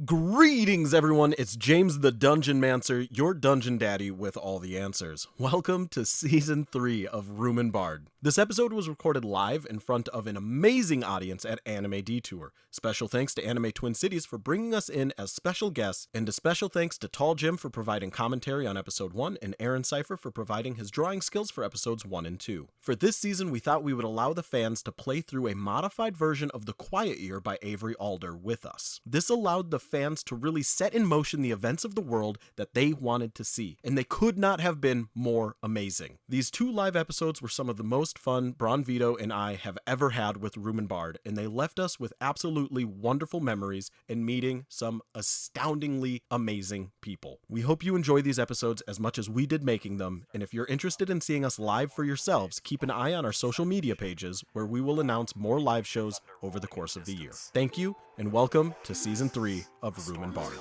Greetings, everyone. It's James the Dungeon Mancer, your dungeon daddy with all the answers. Welcome to Season 3 of Room and Bard. This episode was recorded live in front of an amazing audience at Anime Detour. Special thanks to Anime Twin Cities for bringing us in as special guests, and a special thanks to Tall Jim for providing commentary on Episode 1 and Aaron Cypher for providing his drawing skills for Episodes 1 and 2. For this season, we thought we would allow the fans to play through a modified version of The Quiet Year by Avery Alder with us. This allowed the fans to really set in motion the events of the world that they wanted to see, and they could not have been more amazing. These two live episodes were some of the most fun Braun Vito and I have ever had with Room and Bard, and they left us with absolutely wonderful memories and meeting some astoundingly amazing people. We hope you enjoy these episodes as much as we did making them, and if you're interested in seeing us live for yourselves, keep an eye on our social media pages where we will announce more live shows over the course of the year. Thank you, and welcome to Season 3 of Room and Bard.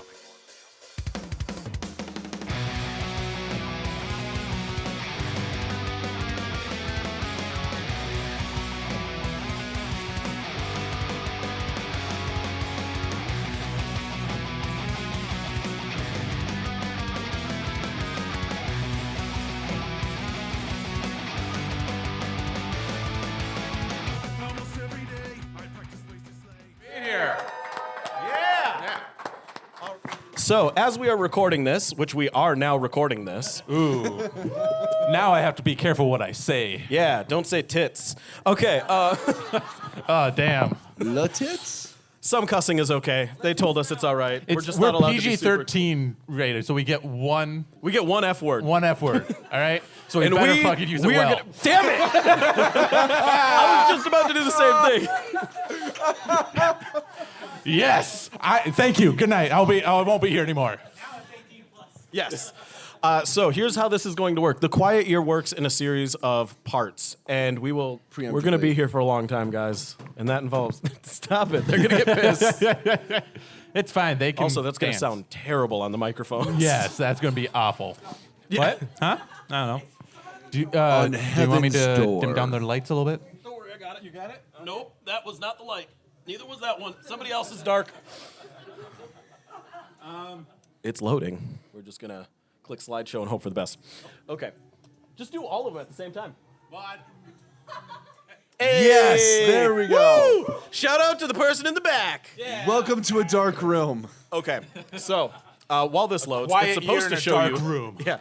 So, as we are recording this, which we are now recording this. Ooh. Now I have to be careful what I say. Yeah, don't say tits. Okay, Oh, damn. La tits? some cussing is okay. They told us it's all right. We're just not allowed to be super... PG-13 rated, so we get one F word. One F word, all right? So we better fucking use it well. Damn it! I was just about to do the same thing. Yes. Thank you. Good night. I won't be here anymore. Yes. So here's how this is going to work. The Quiet Year works in a series of parts, and we're going to be here for a long time, guys, and that involves... Stop it. They're going to get pissed. It's fine. They can Also, that's going to dance. sound terrible on the microphones. Yes, that's going to be awful. Yeah. What? Huh? I don't know. Do you want me to dim down the lights a little bit? Don't worry, I got it. You got it? Nope, that was not the light. Neither was that one. Somebody else is dark. It's loading. We're just going to click slideshow and hope for the best. Okay. Just do all of them at the same time. What? Hey! Yes, there we go. Woo! Shout out to the person in the back. Yeah. Welcome to a dark room. Okay, so while this loads, Quiet it's supposed year to in a show dark you. room. Yeah.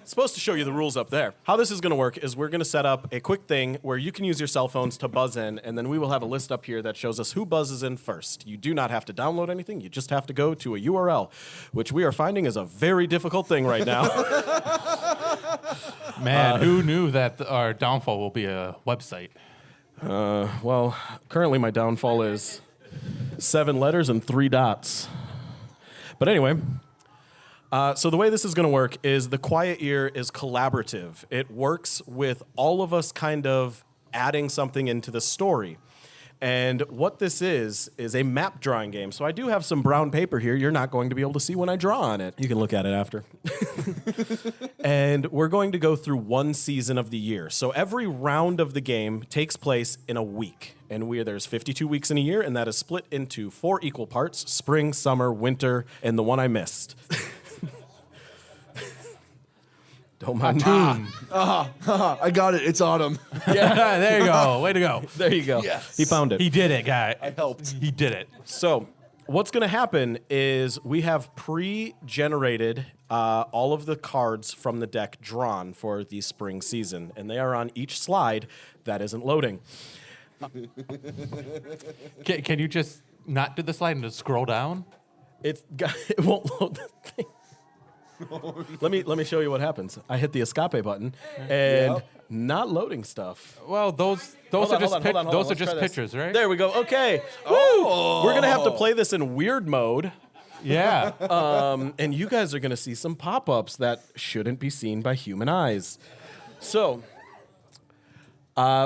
It's supposed to show you the rules up there. How this is going to work is we're going to set up a quick thing where you can use your cell phones to buzz in, and then we will have a list up here that shows us who buzzes in first. You do not have to download anything. You just have to go to a URL, which we are finding is a very difficult thing right now. Man, who knew that our downfall will be a website? Well, currently my downfall is 7 letters and 3 dots. But anyway... so the way this is going to work is the Quiet Year is collaborative. It works with all of us kind of adding something into the story. And what this is a map drawing game. So I do have some brown paper here. You're not going to be able to see when I draw on it. You can look at it after. And we're going to go through one season of the year. So every round of the game takes place in a week. And there's 52 weeks in a year, and that is split into 4 equal parts: spring, summer, winter, and the one I missed. Don't mind me. I got it. It's autumn. Yeah, there you go. Way to go. There you go. Yes. He found it. He did it, guy. I helped. He did it. So what's going to happen is we have pre-generated all of the cards from the deck drawn for the spring season, and they are on each slide that isn't loading. Can you just not do the slide and just scroll down? It won't load the thing. Let me show you what happens. I hit the escape button, and not loading stuff. Well, those are just pictures, right? There we go. Okay. Woo! We're gonna have to play this in weird mode. Yeah. And you guys are gonna see some pop-ups that shouldn't be seen by human eyes. So,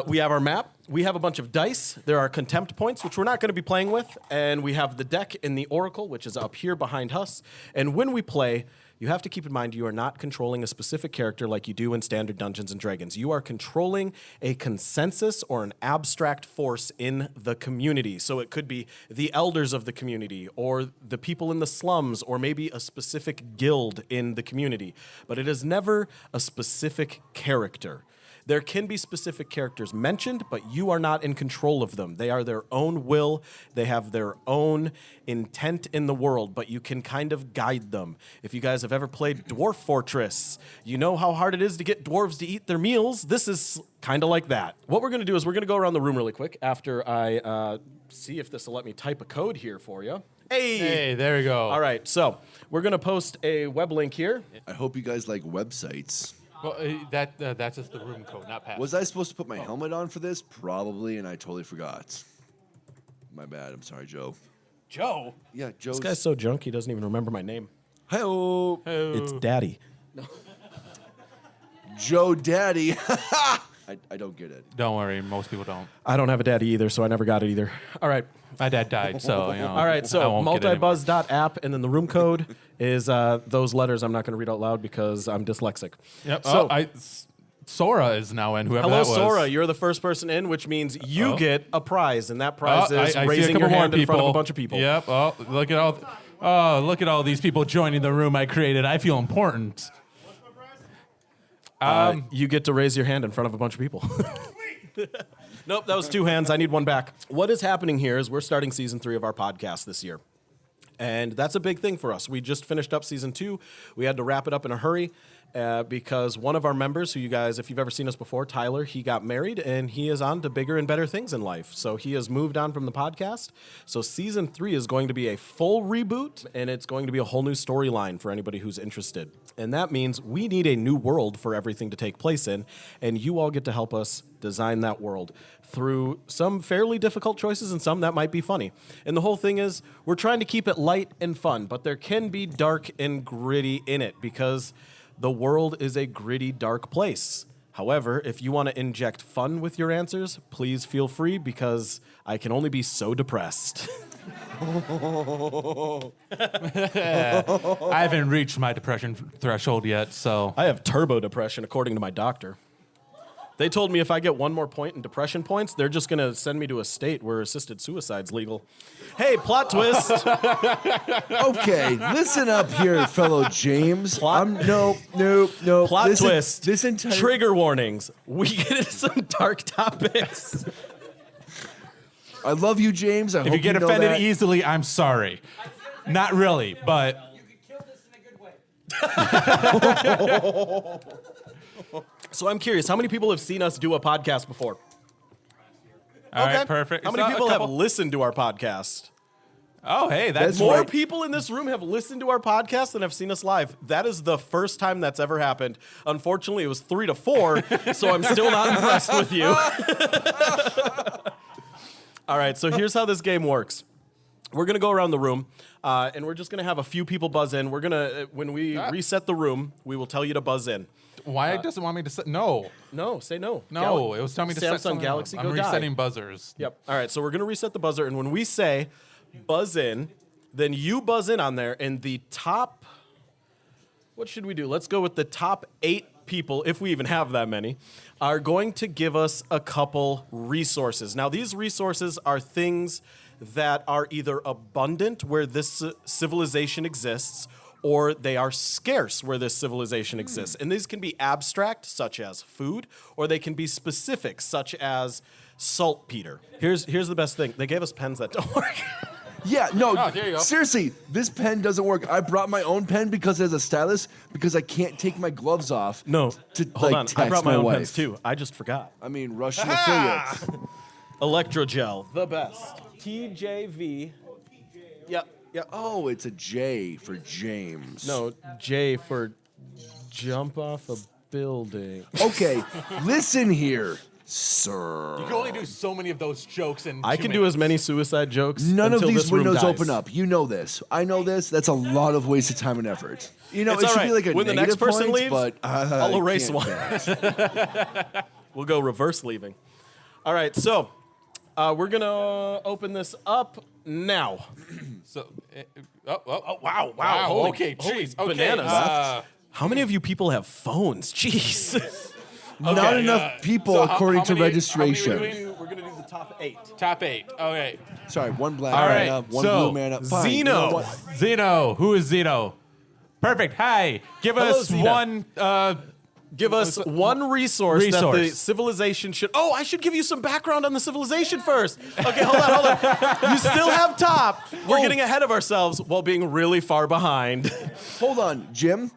we have our map. We have a bunch of dice. There are contempt points, which we're not going to be playing with. And we have the deck in the Oracle, which is up here behind us. And when we play, you have to keep in mind you are not controlling a specific character like you do in standard Dungeons & Dragons. You are controlling a consensus or an abstract force in the community. So it could be the elders of the community or the people in the slums or maybe a specific guild in the community. But it is never a specific character. There can be specific characters mentioned, but you are not in control of them. They are their own will. They have their own intent in the world, but you can kind of guide them. If you guys have ever played Dwarf Fortress, you know how hard it is to get dwarves to eat their meals. This is kind of like that. What we're going to do is we're going to go around the room really quick after I see if this will let me type a code here for you. Hey, there we go. All right, so we're going to post a web link here. I hope you guys like websites. Well, that's just the room code, not password. Was I supposed to put my helmet on for this? Probably, and I totally forgot. My bad. I'm sorry, Joe. Joe? Yeah, Joe. This guy's so drunk he doesn't even remember my name. Hi-oh. It's Daddy. Joe Daddy. I don't get it. Don't worry, most people don't. I don't have a daddy either, so I never got it either. All right. My dad died, so, you know. All right, so multibuzz.app, and then the room code is those letters I'm not going to read out loud because I'm dyslexic. Yep. So, Sora is now in, whoever hello, that was. Sora. You're the first person in, which means you get a prize, and that prize is I see a raising couple your more hand in front of a people. bunch of people. Yep. Look at all these people joining the room I created. I feel important. You get to raise your hand in front of a bunch of people. Nope, that was two hands. I need one back. What is happening here is we're starting season 3 of our podcast this year. And that's a big thing for us. We just finished up season 2. We had to wrap it up in a hurry because one of our members, who you guys, if you've ever seen us before, Tyler, he got married and he is on to bigger and better things in life. So he has moved on from the podcast. So season 3 is going to be a full reboot, and it's going to be a whole new storyline for anybody who's interested. And that means we need a new world for everything to take place in, and you all get to help us design that world through some fairly difficult choices and some that might be funny. And the whole thing is we're trying to keep it light and fun, but there can be dark and gritty in it because the world is a gritty, dark place. However, if you want to inject fun with your answers, please feel free because I can only be so depressed. I haven't reached my depression threshold yet, so. I have turbo depression, according to my doctor. They told me if I get one more point in depression points, they're just going to send me to a state where assisted suicide's legal. Hey, plot twist. Okay, listen up here, fellow James. Nope. Plot twist. This entire Trigger warnings. We get into some dark topics. I love you, James. I If hope you get know offended that. easily, I'm sorry. Not really, but. You can kill this in a good way. So I'm curious, how many people have seen us do a podcast before? All right, perfect. How many people have listened to our podcast? Oh, hey, that's More right. people in this room have listened to our podcast than have seen us live. That is the first time that's ever happened. Unfortunately, it was 3 to 4, so I'm still not impressed with you. All right, so here's how this game works. We're going to go around the room, and we're just going to have a few people buzz in. We're going to, when we reset the room, we will tell you to buzz in. Why it doesn't want me to set? No. No, say no. No, it was telling me to set Samsung something Galaxy, up. go I'm die. resetting buzzers. Yep. All right, so we're going to reset the buzzer, and when we say buzz in, then you buzz in on there, and the top, what should we do? Let's go with the top 8 people, if we even have that many, are going to give us a couple resources. Now, these resources are things that are either abundant where this civilization exists, or they are scarce where this civilization exists. And these can be abstract, such as food, or they can be specific, such as saltpeter. Here's the best thing. They gave us pens that don't work. Yeah, no, Oh, there you go. seriously, this pen doesn't work. I brought my own pen because as a stylist, because I can't take my gloves off. No, to hold like, on. text I brought my own wife. pens too. I just forgot. I mean, Russian affiliates. Electrogel, the best. TJV. Yep. Oh, it's a J for James. No, J for jump off a building. Okay, listen here, sir. You can only do so many of those jokes in I 2 can do minutes. as many suicide jokes. None of until these this room windows dies. open up. You know this. I know this. That's a lot of wasted time and effort. You know, It's it all should right. be like a When the next negative person points, leaves, but I'll I erase can't one. bet. We'll go reverse leaving. All right, so We're going to open this up now. So, Wow. Holy- okay, holy jeez. Okay. bananas. How many of you people have phones? Jeez. Not enough people So according how to many- registration. how many We're going to do the top 8. top 8. Okay. Sorry, one black All man right. up, one So, blue man up. Fine. Zeno. You know what? Zeno. Who is Zeno? Perfect. Hi. Give us Zeno. one. Give us one resource that the Resource. civilization should... Oh, I should give you some background on the civilization first. Okay, hold on. You still have top. We're getting ahead of ourselves while being really far behind. Hold on, Jim.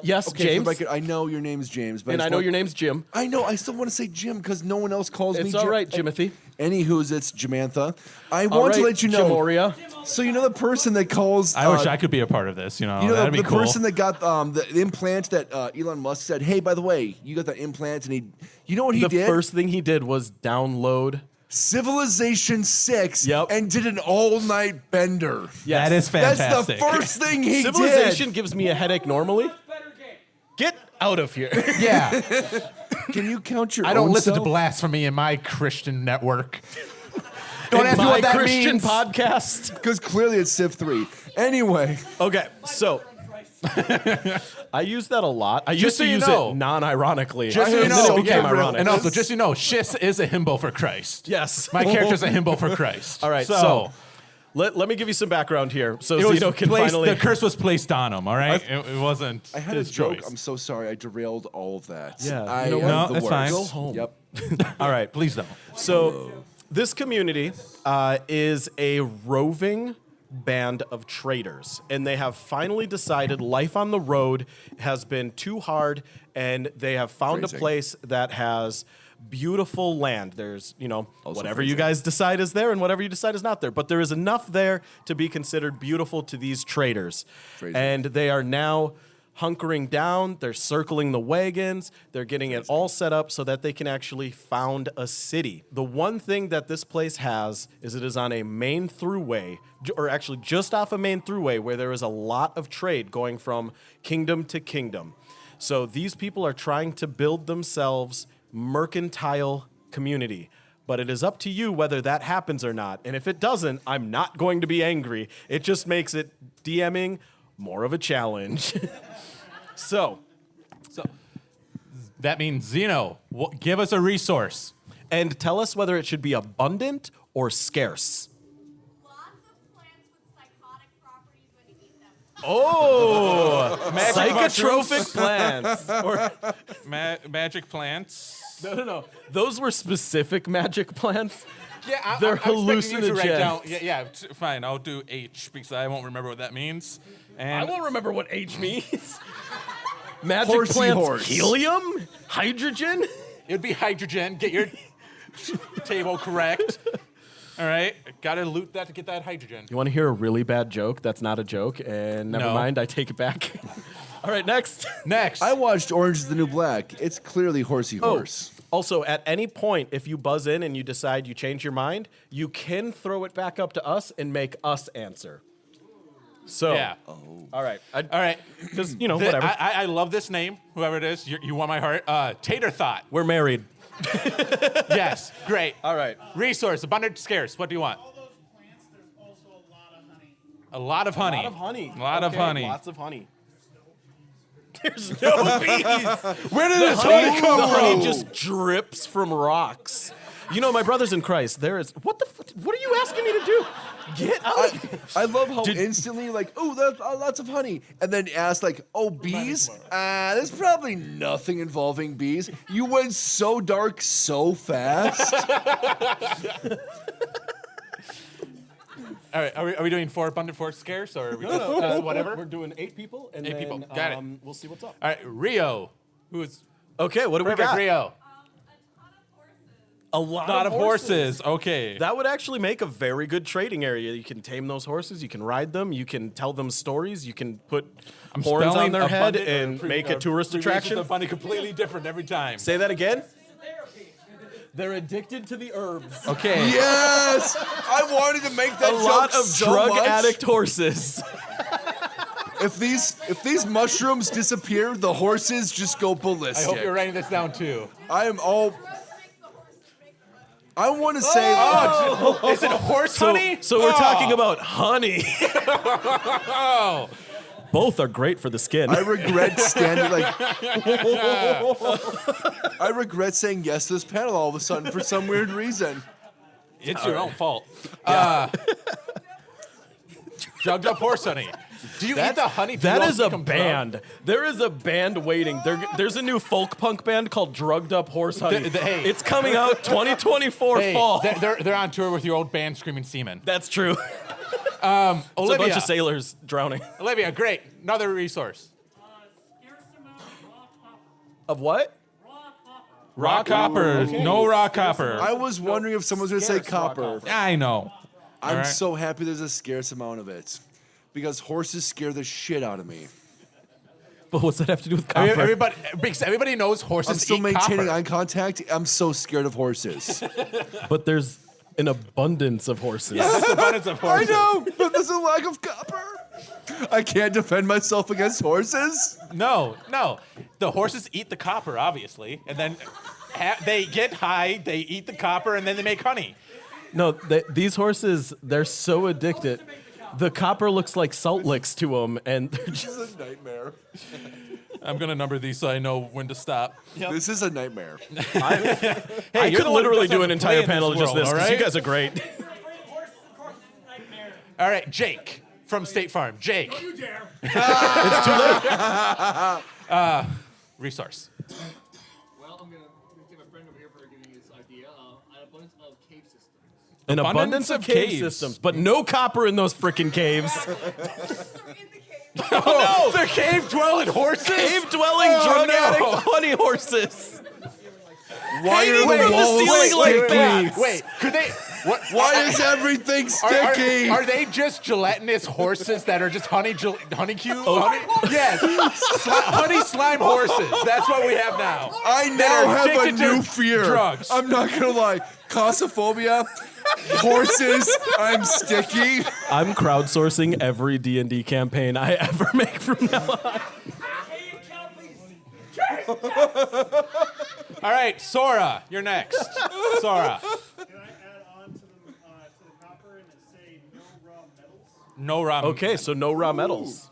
Yes, Okay, for the James. record, I know your name's James, but And I know your name's Jim. I know. I still want to say Jim because no one else calls me It's Jim. all right, Jimothy. Anywho's it's Jamantha. I All want to right, let you know. Jimoria. So you know the person that calls. I wish I could be a part of this. You know, You know that'd the be cool. person that got the implant that Elon Musk said, "Hey, by the way, you got that implant," and you know what he The did? first thing he did was download. Civilization 6 Yep. and did an all-night bender. Yes. That is That's fantastic. the first thing he Civilization gives me a headache normally. Better game. Get out of here. Yeah. did. Can you count your I don't own listen self? to blasphemy in my Christian network. Don't In ask me my what that Christian means. podcast. Because clearly it's Civ 3. Anyway, Okay, so I use that a lot. I used so to you use know. it non-ironically. Just so I you know, and then know, it became yeah, ironic. And also, just so you know, Shiss is a himbo for Christ. Yes. My character's a himbo for Christ. All right, so let me give you some background here, so it was Zeno can placed, finally. the curse was placed on him. All right, it wasn't I had a his joke. choice. I'm so sorry. I derailed all of that. Yeah, I you know am what? No, the that's worst. fine. Go home. Yep. All right, Please don't. so this community is a roving band of traders, and they have finally decided life on the road has been too hard, and they have found Phrasing. a place that has beautiful land. There's, Also whatever you phrasing. guys decide is there and whatever you decide is not there, but there is enough there to be considered beautiful to these traders. Phrasing. And they are now hunkering down, they're circling the wagons, they're getting it all set up so that they can actually found a city. The one thing that this place has is it is on a main throughway, or actually just off a main throughway, where there is a lot of trade going from kingdom to kingdom. So these people are trying to build themselves mercantile community. But it is up to you whether that happens or not. And if it doesn't, I'm not going to be angry. It just makes it DMing more of a challenge. So That means Zeno, give us a resource. and tell us whether it should be abundant or scarce. Lots of plants with psychotic properties when you eat them. Oh, Psychotrophic psychotrophic plants. Or, magic plants. no. Those were specific magic plants. Yeah, They're I'm expecting you to write hallucinogens. down. Yeah, fine. I'll do H because I won't remember what that means. And I won't remember what H means. Magic Horsey plants, horse. helium, hydrogen. it'd be hydrogen. Get your table correct. All right, gotta loot that to get that hydrogen. You want to hear a really bad joke? That's not a joke, and never No. mind. I take it back. All right, next. Next, I watched Orange is the New Black. It's clearly horsey horse. Also, at any point, if you buzz in and you decide you change your mind, you can throw it back up to us and make us answer. So, yeah. all right. All right, Because, whatever. I love this name. Whoever it is, you want my heart. Tater Thought. We're married. Yes, great. All right. Resource, abundant, scarce. What do you want? All those plants, there's also a lot of honey. A lot of honey. A lot of honey. A lot of Okay, honey. Lots of honey. There's no bees. Where did this honey honey come the from? honey just drips from rocks. My brothers in Christ, there is... What are you asking me to do? Get out of here. I love how Did- instantly, that's lots of honey. And then ask, bees? There's probably nothing involving bees. You went so dark so fast. All right, are we doing 4 abundant, 4 scarce, or are we just, whatever? We're doing 8 people, and 8 then people. Got it. we'll see what's up. All right, Rio, who is Okay, what do we perfect? got? Rio, A lot, lot of horses. Okay. That would actually make a very good trading area. You can tame those horses, you can ride them, you can tell them stories, you can put horns on spelling their head abundant- and make a tourist attraction. Abundant completely different every time. Say that again. They're addicted to the herbs. Okay. Yes! I wanted to make that A joke lot of so drug much. addict horses. If these mushrooms disappear, the horses just go I ballistic. hope you're writing this down too. I am all... I want to say. Is it horse honey? So we're talking about honey. Oh. Both are great for the skin. I regret standing I regret saying yes to this panel all of a sudden for some weird reason. It's your own fault. Drugged up horse honey. Do you eat the honey? That is a become band. drunk? There is a band waiting. There's a new folk punk band called Drugged Up Horse Honey. Hey. It's coming out 2024 Hey, fall. they're on tour with your old band, Screaming Seamen. That's true. It's Olivia, a bunch of sailors drowning. Olivia, great. Another resource. Scarce amount of raw copper. Of what? Raw copper. No raw copper. I was wondering if someone was going to say copper. I know. I'm All right. so happy there's a scarce amount of it. Because horses scare the shit out of me. But what's that have to do with copper? Everybody knows horses I'm still eat maintaining copper. eye contact. I'm so scared of horses. But there's an abundance of horses. That's abundance of I horses. know, but there's a lack of copper. I can't defend myself against horses. No. The horses eat the copper, obviously, and then they get high, they eat the copper, and then they make honey. No, these horses, they're so addicted. The copper looks like salt licks to them, and they're just... This is a nightmare. I'm going to number these so I know when to stop. This is a nightmare. Hey, you're you could the one who literally doesn't do an entire play in panel this of just world, this, all 'cause you right? guys are great. Afraid of horses, of course, it's a nightmare. All right, Jake from State Farm. Jake, Don't you dare. It's too late. resource. Well, I'm gonna give a friend over here for giving me this idea. An abundance of cave systems. An abundance of cave caves. systems, but no copper in those frickin' caves. In the cave. Oh, no! They're cave-dwelling horses? Cave-dwelling Oh, drug no. addict honey horses. Why Hanging are from the the walls ceiling like sticky? that. Wait, could they... What? Why is everything Are, sticky? are they just gelatinous horses that are just honey cube? Oh. Honey? Yes. Honey slime horses. That's what we have now. I that now are have a addicted to new fear. drugs. I'm not gonna lie. Claustrophobia, horses, I'm sticky. I'm crowdsourcing every D&D campaign I ever make from now on. Hey, Kelpies. All right, Sora, you're next. Sora. Can I add on to the copper and say no raw metals? No ramen. Okay, so no raw metals.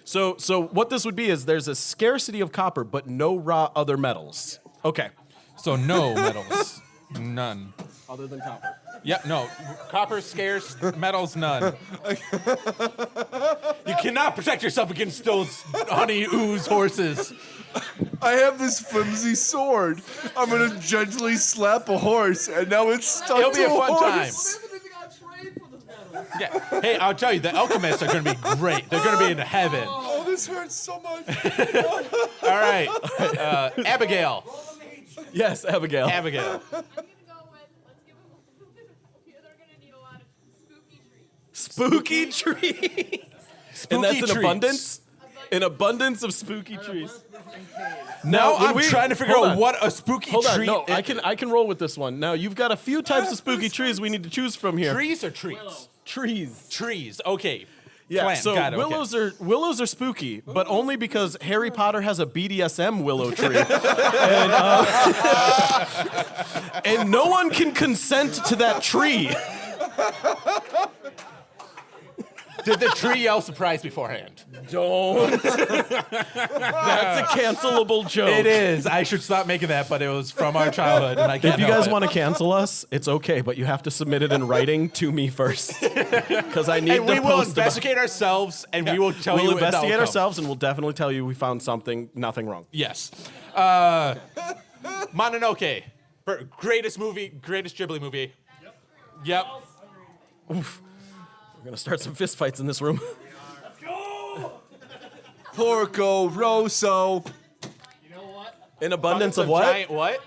So what this would be is there's a scarcity of copper, but no raw other metals. Okay. So no metals. None. Other than copper. Yep, no. Copper scarce, metals none. You cannot protect yourself against those honey ooze horses. I have this flimsy sword. I'm gonna gently slap a horse, and now it's stuck It'll be to a fun horse. Yeah. Hey, I'll tell you, the alchemists are going to be great. They're going to be in heaven. All Oh, this hurts so much. right. Abigail. Yes, Abigail. Abigail. I'm gonna go with. Let's give them a little bit. They're gonna need a lot of spooky trees. Spooky tree. And Spooky that's an trees. abundance? An abundance of spooky trees. Now when I'm we- trying to figure hold out on. what a spooky Hold on, tree no, is. I can roll with this one. Now, you've got a few types of spooky trees we need to choose from here. Trees or trees? Trees. Trees. Okay. Yeah, Plant. so Got it, okay. willows are spooky, but only because Harry Potter has a BDSM willow tree, and no one can consent to that tree. Did the tree yell surprise beforehand? Don't. That's a cancelable joke. It is. I should stop making that, but it was from our childhood, and I can't If you help guys it. want to cancel us, it's okay, but you have to submit it in writing to me first, because I need And to we will post about- investigate ourselves, and we will tell you We'll the investigate outcome. ourselves, and we'll definitely tell you we found nothing wrong. Yes. Mononoke. Greatest Ghibli movie. Yep. We're gonna start some fist fights in this room. Porco Rosso. You know what? An abundance of what? Giant what?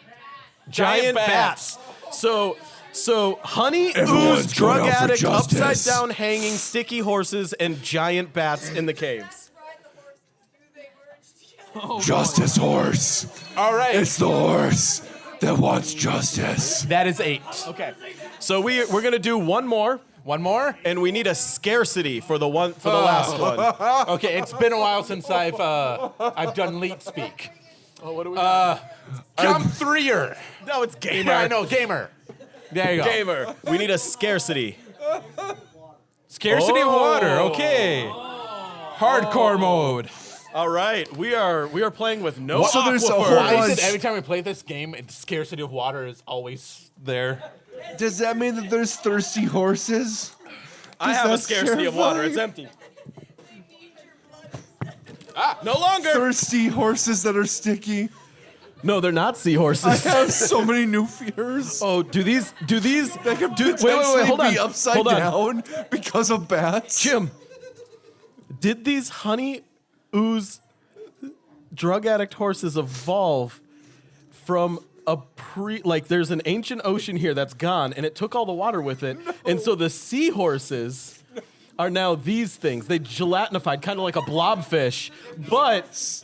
Giant bats. So honey Everyone's ooze, drug going out for addict, justice. upside down hanging, sticky horses, and giant bats in the caves. Ride the horses. Do they merge together? Justice horse. All right. It's the horse that wants justice. That is 8. Okay. So we're gonna do one more, One more? and we need a scarcity for the last one. Okay, it's been a while since I've done leet speak. Oh, what do we? Jump threer. No, it's gamer. I know, gamer. There you go. Gamer. We need a scarcity. Scarcity of water. Okay. Hardcore mode. All right, we are playing with no So there's a whole aquifers. Why is bunch. it every time we play this game, the scarcity of water is always there? Does that mean that there's thirsty horses? I have a That's scarcity of water. It's terrifying. empty. No longer. Thirsty horses that are sticky. No, they're not I seahorses. have so many new fears. Oh, do these That could wait, potentially hold on. be upside Hold on. down because of bats. Jim, did these honey ooze drug addict horses evolve from a there's an ancient ocean here that's gone and it took all the water with it, and so the seahorses are now these things. They gelatinified, kind of like a blobfish, but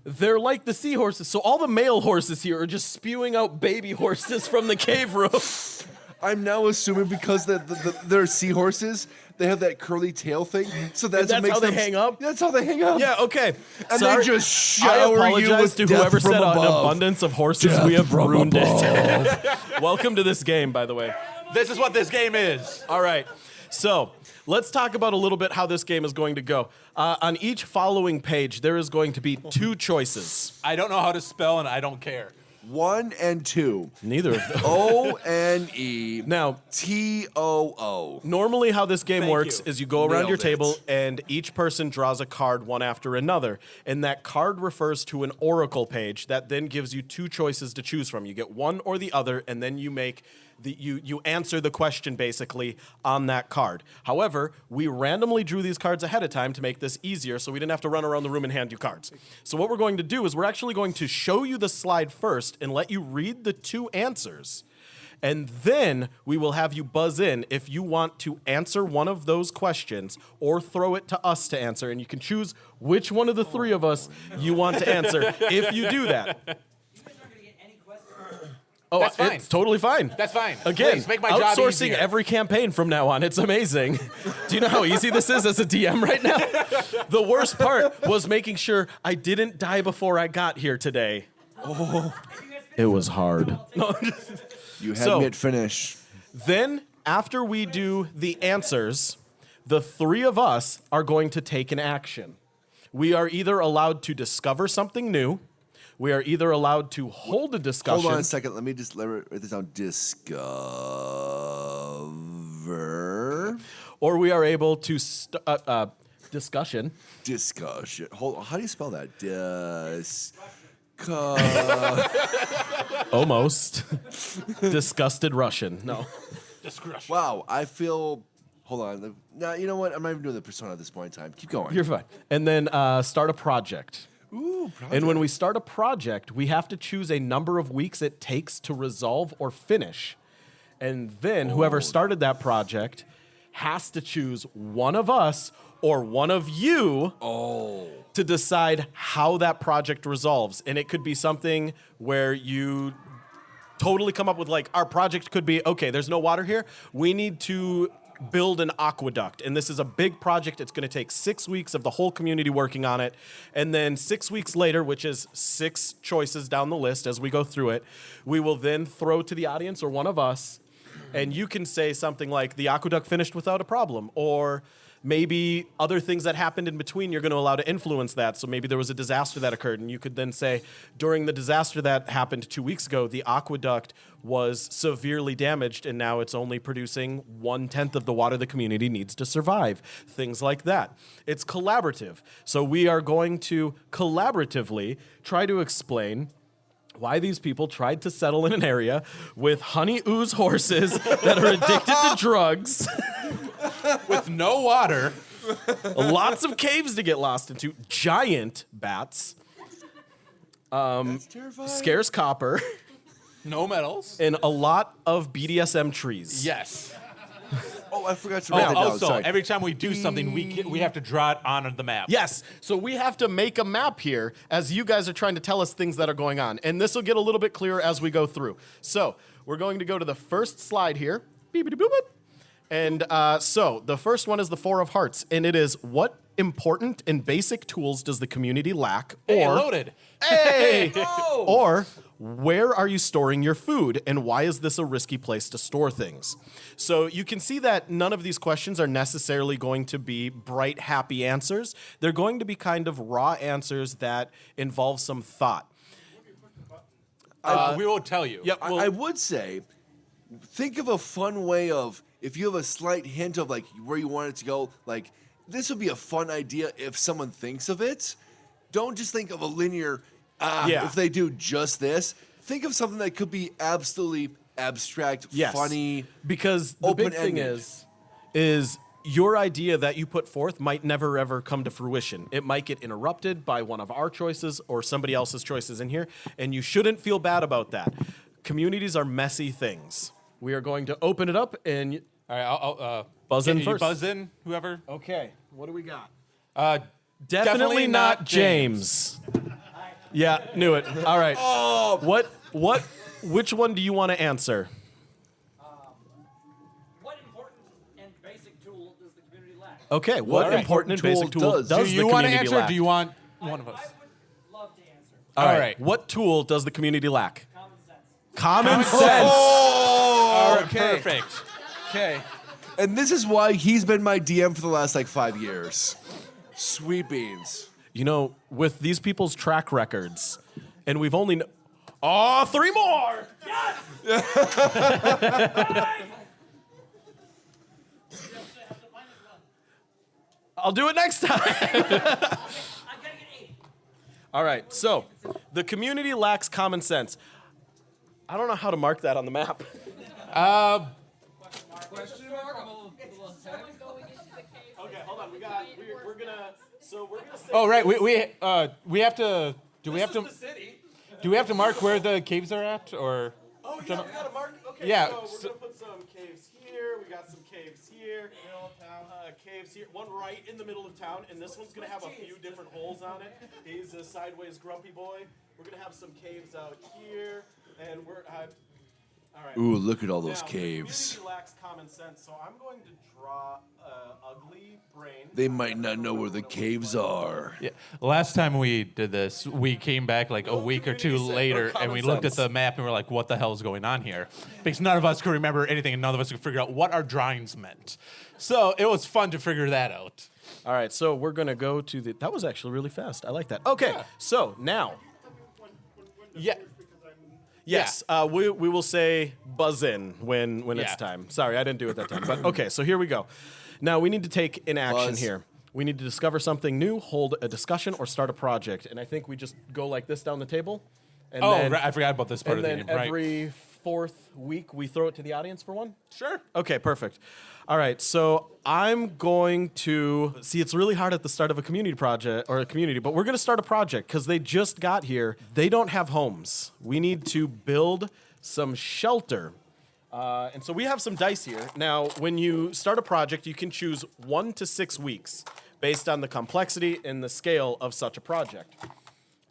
they're like the seahorses. So all the male horses here are just spewing out baby horses from the cave roof. I'm now assuming because they're seahorses, they have that curly tail thing. So that's, That's what makes how they them, hang up? That's how they hang up. Yeah, okay. And Sorry. they just I shower you apologize with to death whoever from said an above. abundance of horses. Death We have from ruined above. it. Welcome to this game, by the way. This is what this game is. All right. So let's talk about a little bit how this game is going to go. On each following page, there is going to be 2 choices. I don't know how to spell and I don't care. 1 and 2. Neither of them. O-N-E. Now, T-O-O. normally how this game Thank works you. is you go around Nailed your it. table and each person draws a card one after another. And that card refers to an oracle page that then gives you 2 choices to choose from. You get one or the other, and then you make you answer the question basically on that card. However, we randomly drew these cards ahead of time to make this easier so we didn't have to run around the room and hand you cards. So what we're going to do is we're actually going to show you the slide first and let you read the 2 answers. And then we will have you buzz in if you want to answer one of those questions or throw it to us to answer. And you can choose which one of the 3 of us you want to answer if you do that. Oh, That's fine. it's totally fine. That's fine. Again, Please, make my job outsourcing easier. every campaign from now on. It's amazing. Do you know how easy this is as a DM right now? The worst part was making sure I didn't die before I got here today. Oh, it was hard. You had So- me at finish. Then, after we do the answers, the 3 of us are going to take an action. We are either allowed to discover something new, we are either allowed to hold a discussion. Hold on a second. Let me write this down. Discover. Or we are able to discussion. Discussion. Hold on. How do you spell that? Almost. Disgusted Russian. No. Discretion. Wow. I feel. Hold on. No, you know what? I'm not even doing the persona at this point in time. Keep going. You're fine. And then start a project. Ooh, And when we start a project, we have to choose a number of weeks it takes to resolve or finish. And then whoever started that project has to choose one of us or one of you to decide how that project resolves. And it could be something where you totally come up with, like, our project could be, okay, there's no water here. We need to build an aqueduct. And this is a big project. It's going to take 6 weeks of the whole community working on it. And then 6 weeks later, which is 6 choices down the list as we go through it, we will then throw to the audience or one of us. And you can say something like, the aqueduct finished without a problem, or maybe other things that happened in between you're going to allow to influence that. So maybe there was a disaster that occurred, and you could then say, during the disaster that happened 2 weeks ago, the aqueduct was severely damaged, and now it's only producing 1/10 of the water the community needs to survive. Things like that. It's collaborative. So we are going to collaboratively try to explain why these people tried to settle in an area with honey ooze horses that are addicted to drugs, With no water. lots of caves to get lost into, giant bats, scarce copper, No medals. and a lot of BDSM trees. Yes. Oh, I forgot to write that down. Also, Sorry. every time we do something, we have to draw it on the map. Yes, so we have to make a map here as you guys are trying to tell us things that are going on. And this will get a little bit clearer as we go through. So we're going to go to the first slide here. Beep-a-dee-boop-boop. And so the first one is the 4 of Hearts. And it is, what important and basic tools does the community lack? Hey, Or loaded. Hey! Or Where are you storing your food, and why is this a risky place to store things? So you can see that none of these questions are necessarily going to be bright, happy answers. They're going to be kind of raw answers that involve some thought. We will tell you. Yep. I would say, think of a fun way of, if you have a slight hint of like where you want it to go, like this would be a fun idea if someone thinks of it. Don't just think of a linear, if they do just this. Think of something that could be absolutely abstract, funny. Because the big thing is your idea that you put forth might never ever come to fruition. It might get interrupted by one of our choices or somebody else's choices in here, and you shouldn't feel bad about that. Communities are messy things. We are going to open it up and All right, I'll buzz in you first. Buzz in, whoever. Okay, what do we got? Definitely not James. Yeah, knew it. All right. Which one do you want to answer? What important and basic tool does the community lack? Okay, what important and basic tool does Do the you want to community answer? Or lack? do you want one of us? I would love to answer. All All right. right. What tool does the community lack? Common sense. Common sense. All right, Okay. perfect. Okay. And this is why he's been my DM for the last like 5 years. Sweet beans. You know, with these people's track records, and we've only... 3 more! I'll do it next time. I'm getting an 8. All right, so the community lacks common sense. I don't know how to mark that on the map. Question mark? I'm a little sad. Going into the cave. Okay, hold on. We're gonna say... Oh, right. We have to. Do we have to? city. Do we have to mark where the caves are at, or? Oh, yeah, we gotta mark. Okay, Yeah, so we're so- gonna put some caves here. We got some caves here. Caves here. One right in the middle of town, and this one's gonna have a few different holes on it. He's a sideways grumpy boy. We're gonna have some caves out here, and we're. All right. Ooh, look at all those Now, caves. The community lacks common sense, so I'm going to draw an ugly brain. They might not know where the caves are. Yeah. Last time we did this, we came back like a week or two community sense, later, or and common we looked at sense. the map and we're like, "What the hell is going on here?" Because none of us could remember anything, and none of us could figure out what our drawings meant. So it was fun to figure that out. All right, so we're gonna go to the. That was actually really fast. I like that. Okay, so now. Yeah. Yes, we will say buzz in when Yeah. it's time. Sorry, I didn't do it that time. But okay, so here we go. Now we need to take an action Buzz. here. We need to discover something new, hold a discussion, or start a project. And I think we just go like this down the table. And Oh, then, right, I forgot about this part and of the then game. Right. every 4th week we throw it to the audience for one. Sure. Okay, perfect. All right, so I'm going to see. It's really hard at the start of a community project or a community, but we're going to start a project because they just got here. They don't have homes. We need to build some shelter, and so we have some dice here. Now, when you start a project, you can choose 1 to 6 weeks based on the complexity and the scale of such a project.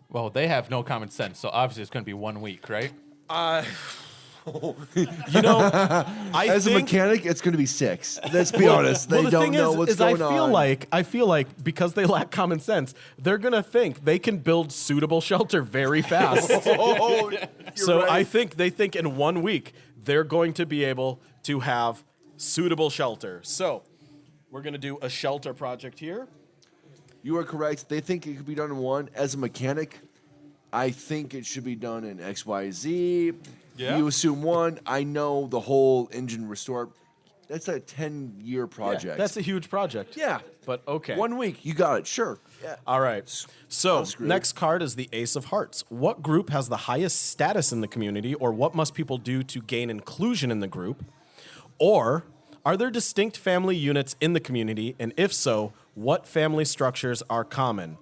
Well, they have no common sense, so obviously it's going to be 1 week, right? You know, I As a think. mechanic, it's going to be 6. Let's be honest. They the don't thing know is, what's is going on. I feel like because they lack common sense, they're gonna think they can build suitable shelter very fast. Oh, you're So right. I think they think in 1 week they're going to be able to have suitable shelter. So we're gonna do a shelter project here. You are correct. They think it could be done in 1. As a mechanic, I think it should be done in XYZ. Yeah. You assume 1. I know the whole engine restore. That's a 10-year project. That's a huge project. yeah. But okay. 1 week. You got it. Sure. Yeah. All right. So, screwed. next card is the Ace of Hearts. What group has the highest status in the community, or what must people do to gain inclusion in the group? Or are there distinct family units in the community, and if so, what family structures are common?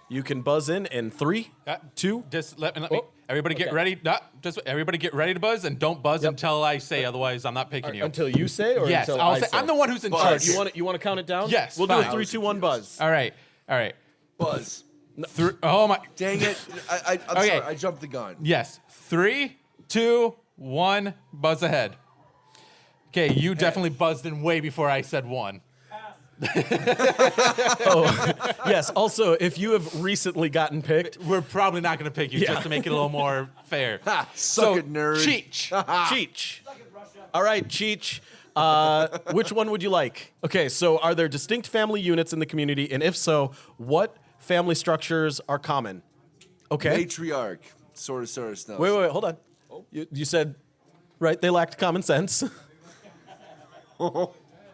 You can buzz in 3, 2. Just let me. Oh, Everybody get okay. ready. Just everybody get ready to buzz, and don't buzz until I say. Otherwise, I'm not picking you. Until you say, or Yes, until I'll I say. I'm the one who's in Buzz. charge. You want to count it down? Yes, We'll do fine. a 3, 2, 1 buzz. All right. Buzz. Oh my. Dang it. I'm Okay. sorry. I jumped the gun. Yes. 3, 2, 1. Buzz ahead. Okay, you definitely buzzed in way before I said 1. Yes. Also, if you have recently gotten picked, We're probably not going to pick you just to make it a little more fair. Suck it, nerd. Cheech. Cheech. All right, Cheech. Which one would you like? Okay, so are there distinct family units in the community? And if so, what family structures are common? Okay. Matriarch. Sort of stuff. Wait, hold on. You said, right, they lacked common sense.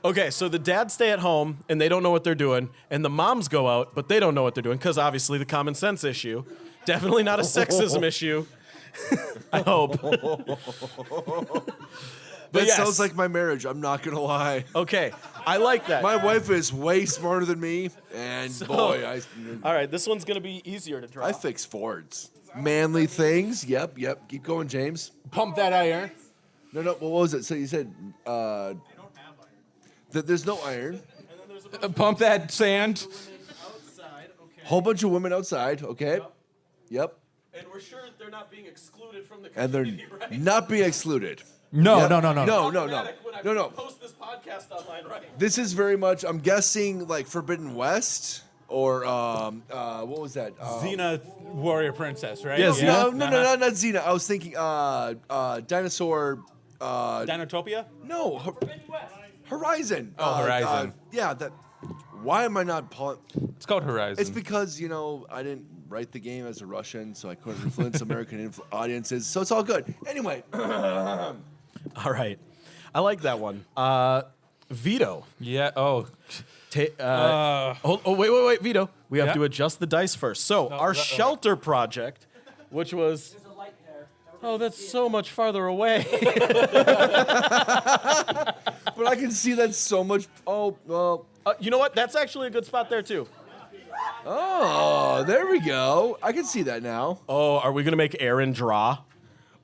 Okay, so the dads stay at home and they don't know what they're doing, and the moms go out, but they don't know what they're doing because obviously the common sense issue. Definitely not a sexism issue. I hope. That yes. sounds like my marriage. I'm not gonna lie. Okay, I like that. My wife is way smarter than me, and boy, All right, this one's gonna be easier to draw. I fix Fords. Manly things. Yep. Keep going, James. Pump that iron. No. What was it? So you said that there's no iron. Pump that sand. Outside, okay. Whole bunch of women outside. Okay. Yep. And we're sure they're not being excluded from the And they're community, right? not being excluded. No, Yep. no. No. When I post this podcast online, right? This is very much. I'm guessing like Forbidden West or what was that? Xena, warrior princess, right? Yes, No, not Xena. I was thinking dinosaur. Dinotopia? No, Horizon. Oh, Horizon. Yeah. That. Why am I not? It's called Horizon. It's because I didn't write the game as a Russian, so I couldn't influence American audiences. So it's all good. Anyway. All right. I like that one. Vito. yeah. Oh. Wait, Vito. We have Yeah? to adjust the dice first. So, our shelter project, which was... There's a light there. Oh, that's so much farther away. But I can see that so much. Oh, well. You know what? That's actually a good spot there, too. Oh, there we go. I can see that now. Oh, are we going to make Aaron draw?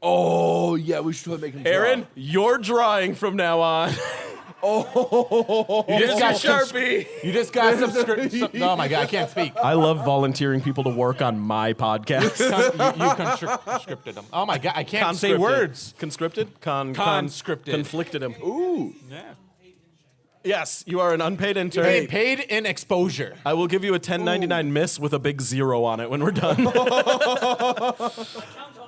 Oh, yeah, we should make him draw. Aaron, you're drawing from now on. Oh, You just got Sharpie. You just got some script. Oh my god, I can't speak. I love volunteering people to work on my podcast. You conscripted them. Oh my god, I can't say words. Conscripted? Conscripted. Conflicted him. ooh. Yeah. Yes, you are an unpaid intern. Paid in exposure. I will give you a 1099 miss with a big 0 on it when we're done. Count on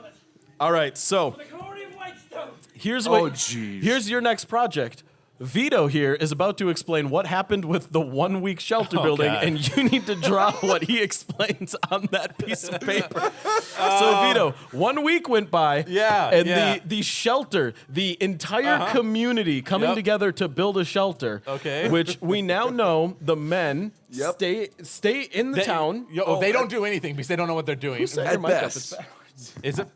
it. All right, so The glory of Whitestone. here's Oh, what. jeez. Here's your next project. Vito here is about to explain what happened with the 1 week shelter building, God. and you need to draw what he explains on that piece of paper. So Vito, 1 week went by, Yeah, and yeah. the shelter, the entire community coming Yep. together to build a shelter. Okay. Which we now know the men Yep. stay in the town. They don't do anything because they don't know what they're doing. Who set At your mic up? best. It's backwards. Is it?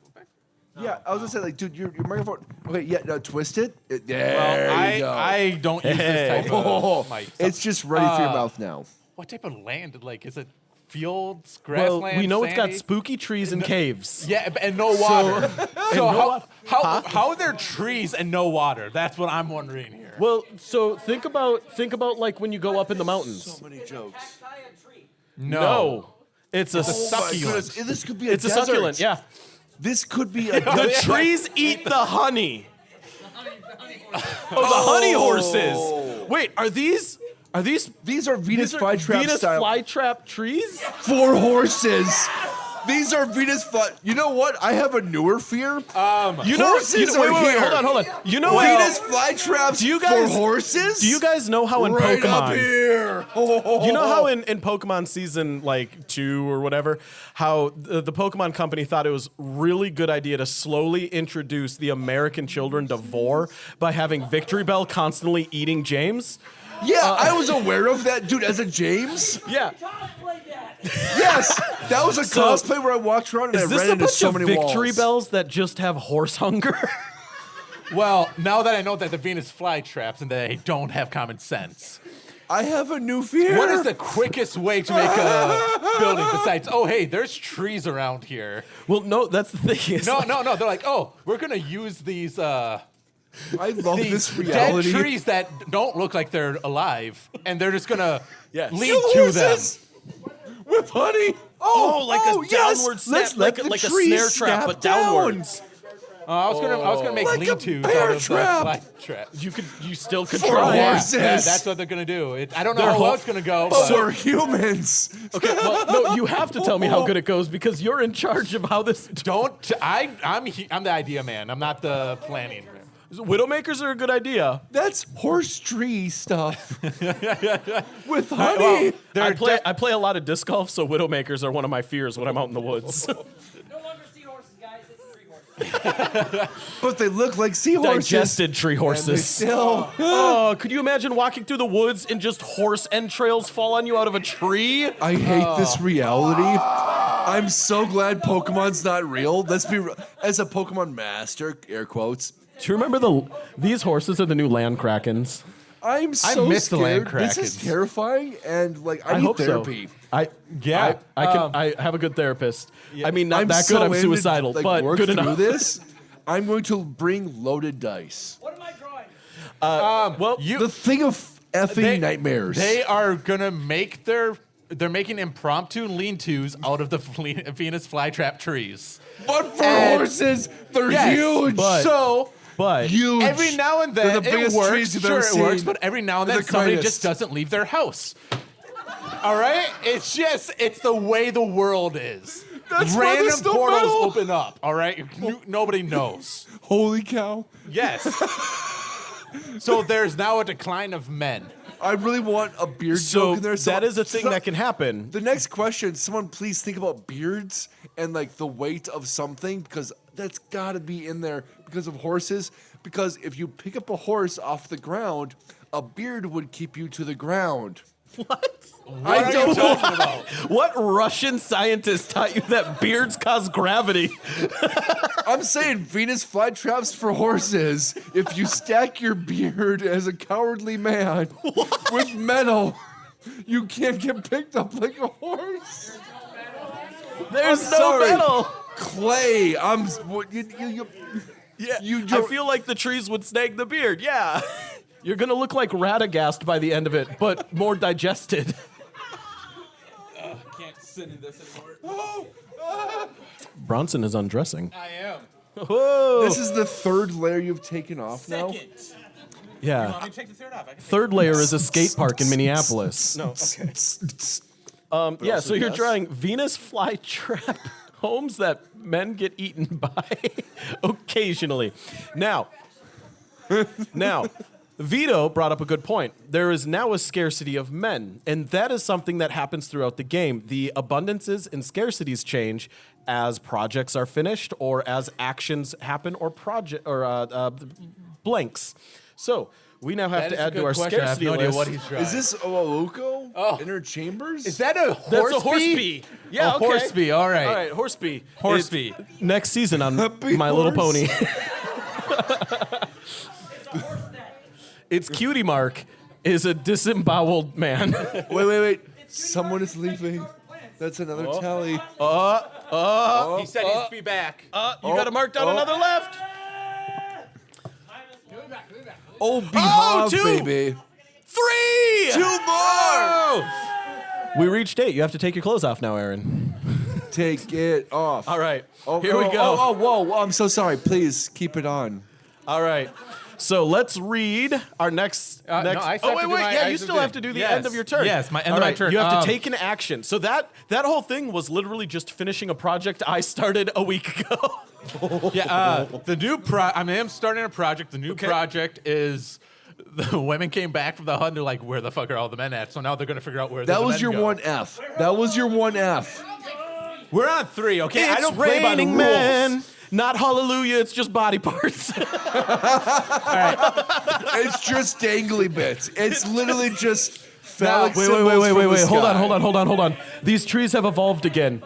Yeah, I was gonna say, like, dude, your microphone. Okay, yeah, no, twist it. There Well, you go. I don't use this type Oh, of mic. it's just ready for your mouth now. What type of land? Like, is it fields, Well, grassland? we know it's got sandy? spooky trees and caves. Yeah, and no water. So, Huh? how are there trees and no water? That's what I'm wondering here. Well, so think about like when you go up in the mountains. So many jokes. Cacti a tree. No, it's a Oh my succulent. goodness, this could be a It's a desert. succulent. Yeah, This could be a the desert. trees eat the honey. Oh, the honey horses. Wait, are these These are Venus these are flytrap Venus style. flytrap trees? 4 horses. These are Venus fly. You know what? I have a newer fear. You know, Horses are wait, here. hold on. You know Venus flytraps Do you guys- for horses? Do you guys know how in right Pokemon? up here. You know how in Pokemon season like 2 or whatever, how the Pokemon company thought it was really good idea to slowly introduce the American children to Vor by having Victory Bell constantly eating James? Yeah, I was aware of that, dude. As a James, Yeah. Cosplay that. yes, that was a So, cosplay where I walked around and Is I this ran a into bunch so of many Victory walls. Bells that just have horse hunger? Well, now that I know that the Venus flytraps and they don't have common sense, I have a new fear. what is the quickest way to make a building besides, oh, hey, there's trees around here? Well, no, that's the thing. Is No. They're like, oh, we're going to use these I love these this dead reality. trees that don't look like they're alive, and they're just going to Yes. lead Kill to them. horses with honey. Oh, like a yes. downward snap, Let's let like the a trees snare trap, snap but down. downwards. I was gonna make Like a lean-tos bear out of trap. the fly trap. You still could For try. Yeah, horses. yeah, that's what they're gonna do. I don't know They're how whole- well it's gonna go. But For humans. Okay, well, no, you have to tell me how good it goes because you're in charge of how this. I'm the idea man. I'm not the planning. Widowmakers are a good idea. That's horse tree stuff. With Well, honey. I play a lot of disc golf, so widowmakers are one of my fears when I'm out in the woods. No longer seahorses, guys. It's tree horses. But they look like seahorses. Digested tree And they horses. still. Oh, could you imagine walking through the woods and just horse entrails fall on you out of a tree? I hate this reality. I'm so glad Pokemon's not real. Let's be real. As a Pokemon master, air quotes, Do you remember these horses are the new land krakens? I'm so miss the land scared. This is krakens. terrifying, and like I need hope therapy. so. Yeah, I have a good therapist. I mean, not I'm that so good. I'm into, suicidal, like, but work good through enough. this. I'm going to bring loaded dice. What am I drawing? Well, The thing of effing nightmares. They are gonna make they're making impromptu lean-tos out of the Venus flytrap trees. but for And- horses, they're Yes, huge. but Huge. every now and They're then the it biggest works. trees you've Sure, ever it works, seen. but every now and They're then the somebody kindest. just doesn't leave their house. All right, it's the way the world is. That's why Random there's no portals metal. open up. All right, nobody knows. Holy cow! Yes. So there's now a decline of men. I really want a beard so joke in there. that is a thing that can happen. The next question, someone please think about beards and like the weight of something because that's got to be in there because of horses. Because if you pick up a horse off the ground, a beard would keep you to the ground. I don't talking about. What Russian scientist taught you that beards cause gravity? I'm saying Venus flytraps for horses. If you stack your beard as a cowardly man with metal, you can't get picked up like a horse. There's I'm no sorry. metal. Clay, Yeah, You I don't- feel like the trees would snag the beard. Yeah, you're gonna look like Radagast by the end of it, but more digested. Can't sit in this anymore. Bronson is undressing. I am. Whoa. This is the third layer you've taken off now. Yeah. Let me take the third off. I can Third layer is a skate park in Minneapolis. No. Okay. Yeah. So you're yes. drawing Venus flytrap homes that men get eaten by occasionally. Now, Vito brought up a good point. There is now a scarcity of men, and that is something that happens throughout the game. The abundances and scarcities change as projects are finished, or as actions happen, or blanks. So we now have That to is a add to good our question. I have scarcity no idea list. what he's drawing. Is this Oaluko? Oh. Inner chambers? Is that a horse That's a horse bee? bee. Yeah, a okay. horse bee. All right. All right, horse bee. Horse It's bee. Next season on Happy My Little horse. Pony. It's a horse net. It's Cutie Mark is a disemboweled man. Wait. Someone is leaving. That's another tally. He said he'd be back. You got to mark down another left. Oh, behalf, two. baby. 3. 2 more! We reached 8. You have to take your clothes off now, Aaron. Take it off. All right. Oh, Here we go. whoa. I'm so sorry. Please keep it on. All right. So let's read our next. No, I still oh, have to wait. do my Yeah, you eyes still of have day. to do the Yes. end of your turn. Yes, my end All of my right, turn. You have to take an action. So that whole thing was literally just finishing a project I started a week ago. Yeah, the new I'm starting a project. The new project is the women came back from the hunt. They're like, where the fuck are all the men at? So now they're gonna figure out where That the was men your go. 1F. That was your 1F. We're on 3. Okay, I It's don't play by the raining rules. men. Not hallelujah. It's just body parts. It's just dangly bits. It's literally just phallic Wait. symbols from the Hold on. These trees have evolved again.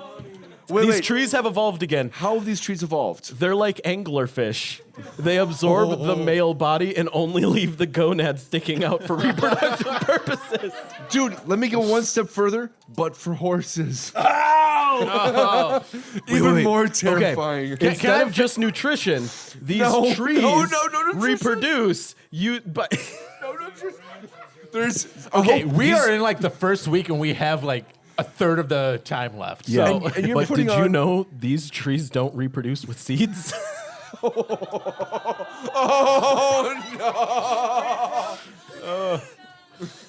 Wait. These trees have evolved again. How have these trees evolved? They're like anglerfish. They absorb the male body and only leave the gonads sticking out for reproductive purposes. Dude, let me go one step further, but for horses. Even more terrifying. Okay. Instead of just nutrition, these No, trees no, nutrition. reproduce. There's Okay, we are in like the first week and we have like a third of the time left. Yeah. So And you're But putting did you on- know these trees don't reproduce with seeds?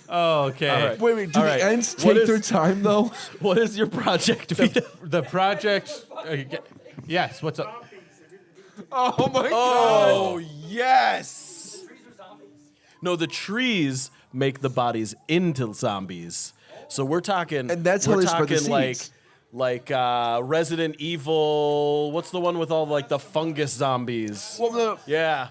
Okay. All right. Wait, do All the right. ends What take is- their time, though? What is your project, Vito? The project. Yes. What's up? Oh, my God. Oh, yes. No, the trees make the bodies into zombies. So we're talking. And that's how we're they spread the talking seeds. like Resident Evil. What's the one with all like the fungus zombies? Well, Yeah.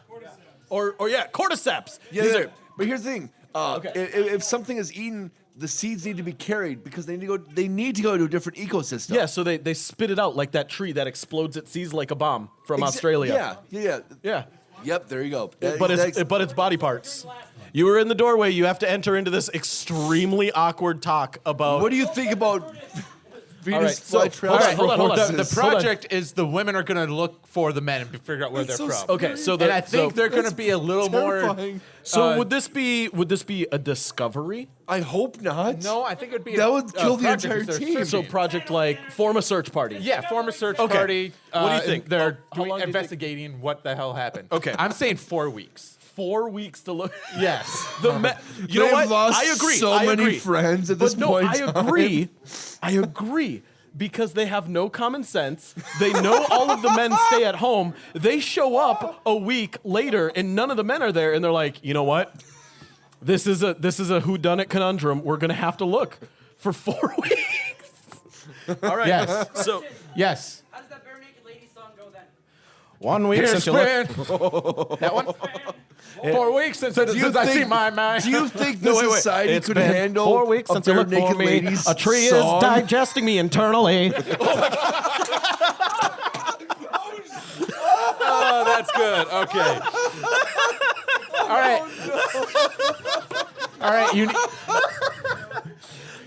Or yeah, cordyceps. yeah, These yeah. are- But here's the thing. Okay. If something is eaten, the seeds need to be carried because they need to go to a different ecosystem. yeah, so they spit it out like that tree that explodes at seas like a bomb from Australia. Yeah. Yeah. Yep, there you go. But it's body parts. You were in the doorway. You have to enter into this extremely awkward talk about. What do you think about Venus right, so- flytrap? hold on, hold on, hold on. The horses? project is the women are going to look for the men and figure out where That's they're so from. Okay, so And I think they're going to that's be a little more. terrifying. So would this be a discovery? I hope not. No, I think it would be. That would kill the project entire if they're team. So searching. project like form a search party. Yeah, form a search Okay. party. What do you think? They're How long do you think- investigating what the hell happened. Okay. I'm saying 4 weeks. 4 weeks to look. Yes. You know They've what? lost I agree. so I many agree. friends at this But no, point I in time. agree. I agree. Because they have no common sense. They know all of the men stay at home. They show up a week later and none of the men are there and they're like, you know what? This is a whodunit conundrum. We're gonna have to look for 4 weeks. All right. Yes. So Yes. How does that Bare Naked Ladies song go then? 1 week Here's since you look. been that one. 4 weeks since I see think- my mind. Do you think No, the wait, wait. society It's could been handle 4 weeks a since you Bare looked for Naked me. Ladies A tree song? is digesting me internally. Oh, that's good. Okay. All right. All right. You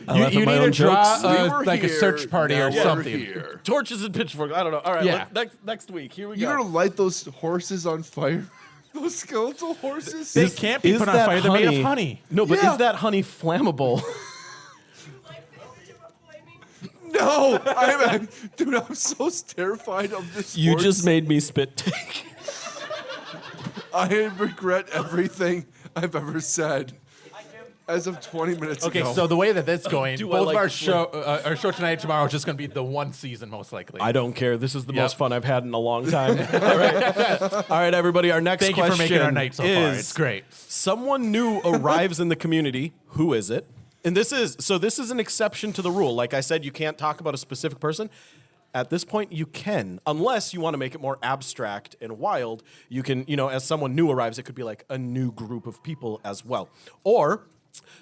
laugh at need my to own draw jokes. We were like a here, search party now or we're something. here. Torches and pitchforks. I don't know. All right. Yeah. Next week. Here we You're go. gonna light those horses on fire? Those skeletal horses? They can't be Is put on that fire. They're made of honey. No, but Yeah. is that honey flammable? No, dude, I'm so terrified of this. You sports. just made me spit take. I regret everything I've ever said. As of 20 minutes Okay, ago. so the way that that's going, Do I both like of our show tonight and tomorrow is just going to be the one season, most likely. I don't care. This is the Yep. most fun I've had in a long time. All right, everybody. Our next Thank you question for making our night so far. is, It's great. Someone new arrives in the community. Who is it? And this is an exception to the rule. Like I said, you can't talk about a specific person. At this point, you can, unless you want to make it more abstract and wild. You can, as someone new arrives, it could be like a new group of people as well. Or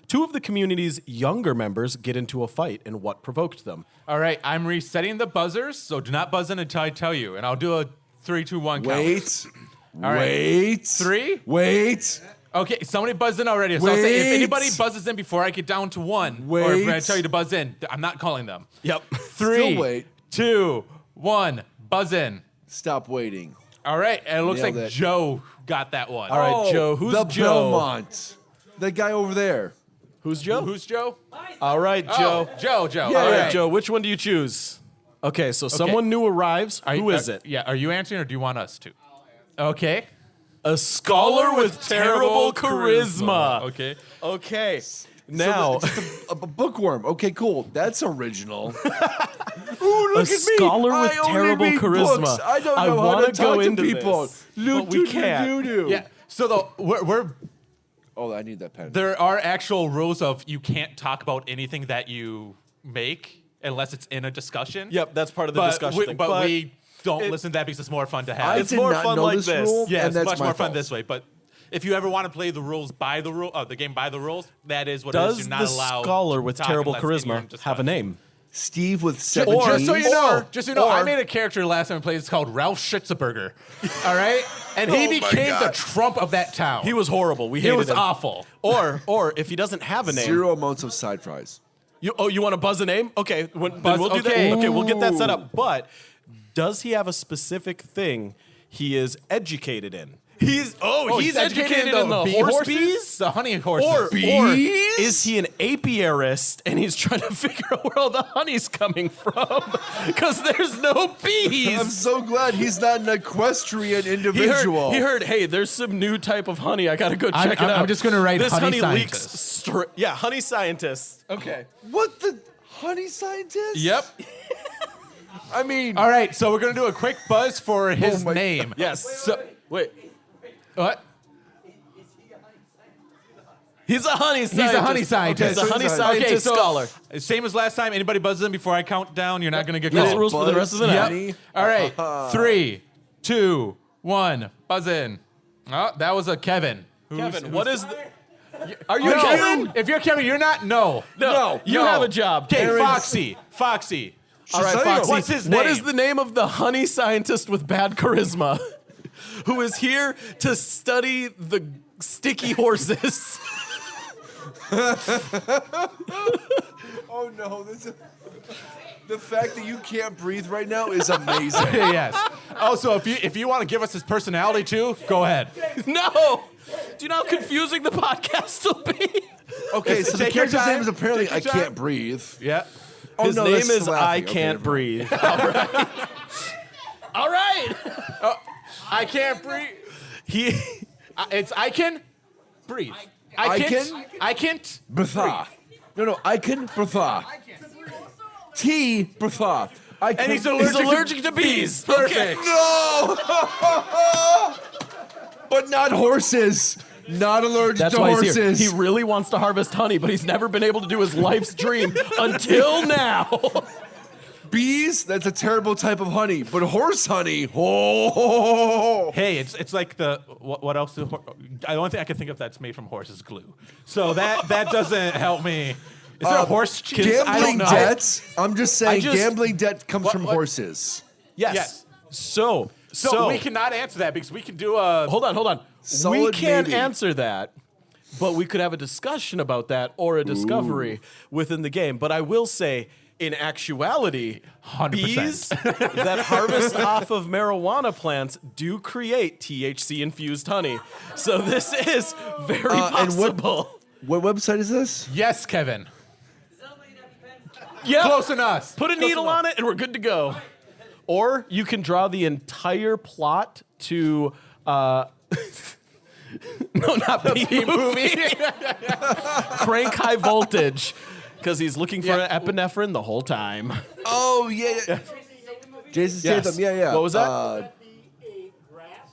two of the community's younger members get into a fight, and what provoked them. All right, I'm resetting the buzzers, so do not buzz in until I tell you, and I'll do a 3, 2, 1 count. Wait. All right. Wait. 3. Wait. Okay, somebody buzzed in already. So I'll say if Wait. anybody buzzes in before I get down to 1, or if I Wait. tell you to buzz in, I'm not calling them. Yep. 3, wait. 2, 1, buzz in. Stop waiting. All right, and it looks Nailed like it. Joe got that one. All right, Joe. Who's the Joe? Belmont. The guy over there. Who's Joe? Who's Joe? All right, Joe. Oh, Joe. Yeah, All All right, right, Joe. Which one do you choose? Okay, so someone new arrives. Who is it? Yeah, are you answering or do you want us to? Okay. A scholar with terrible charisma. Okay. Okay. Now, A bookworm. Okay, cool. That's original. Ooh, look a at me. scholar with I only terrible read charisma. books. I don't I know how wanna to talk go to into people. this, but we can't. Yeah. So we're Oh, I need that pen. there are actual rules of you can't talk about anything that you make unless it's in a discussion. yep, that's part of the discussion thing. But we don't it- listen to that because it's more fun to I have. It's did more not fun know like this this. rule, Yeah, and it's that's much my more fun fault. this way. But if you ever want to play the rules by the the game by the rules, that is what it is. does You're not the allowed scholar to with talk terrible unless anyone charisma have a discusses. name? Steve with 7 Or, G's. just so you know, I or- made a character last time I played. It's called Ralph Schitzeberger. All right, and he Oh my became the God. Trump of that town. He was horrible. We He hated was him. awful. Or if he doesn't have a name, 0 amounts of side fries. you want to buzz a name? Okay, then Buzz- we'll do okay. that. Okay, we'll get that set up. But does he have a specific thing he is educated in? He's educated in the bee horse horses? bees? The honey horses. Or is he an apiarist and he's trying to figure out where all the honey's coming from? Because there's no bees. I'm so glad he's not an equestrian individual. He heard, hey, there's some new type of honey. I got to go check it out. I'm just going to write this honey leaks scientist. honey scientist. Okay. What the honey scientist? Yep. I mean, All right, so we're going to do a quick buzz for his my- name. Yes. So, wait. What? He's a honey scientist. He's a honey scientist. He's a honey scientist scholar. Same as last time. Anybody buzz in before I count down, you're not going to get That's called. the rules for the rest of the night. Yep. All right. 3, 2, 1. Buzz in. Oh, that was a Kevin. Kevin, what is the... Are you No. Kevin? If you're Kevin, you're not. No. No. You have a job. Okay, Aaron's- Foxy. All right, Shazam. Foxy. What's his name? What is the name of the honey scientist with bad charisma who is here to study the sticky horses? oh no, the fact that you can't breathe right now is amazing. Yes. Also, if you want to give us his personality too, go ahead. No. Do you know how confusing the podcast will be? Okay, so the Take your character's time. name is apparently I Take your time. Can't Breathe. Yeah. Oh, His no, name that's is I laughing. Can't Okay, Breathe. All right. All right. I can't breathe. He. It's I can breathe. I I can't. Bratha. No, I can Bratha. T Bratha. I can. And he's allergic to bees. Perfect. No! But not horses. Not allergic That's to why horses. he's here. He really wants to harvest honey, but he's never been able to do his life's dream until now. Bees? That's a terrible type of honey. But horse honey? Oh! Hey, it's like the what else? The only thing I can think of that's made from horse is glue. So that doesn't help me. Is there a horse cheese? I don't Gambling know. debts? I'm just saying just- gambling debt comes from what? horses. Yes. So we cannot answer that because we can do a. hold on. We Solid can't maybe. answer that, but we could have a discussion about that or a discovery within the game. But I will say, in actuality, 100%. bees that harvest off of marijuana plants do create THC-infused honey. So this is very and what- possible. What website is this? Yes, Kevin. Yeah. Close enough. Put a needle on it and we're good to go. Or you can draw the entire plot to no, not the movie. Crank High Voltage. Because he's looking for an epinephrine the whole time. Oh, yeah. Jason Statham, yeah. What was that?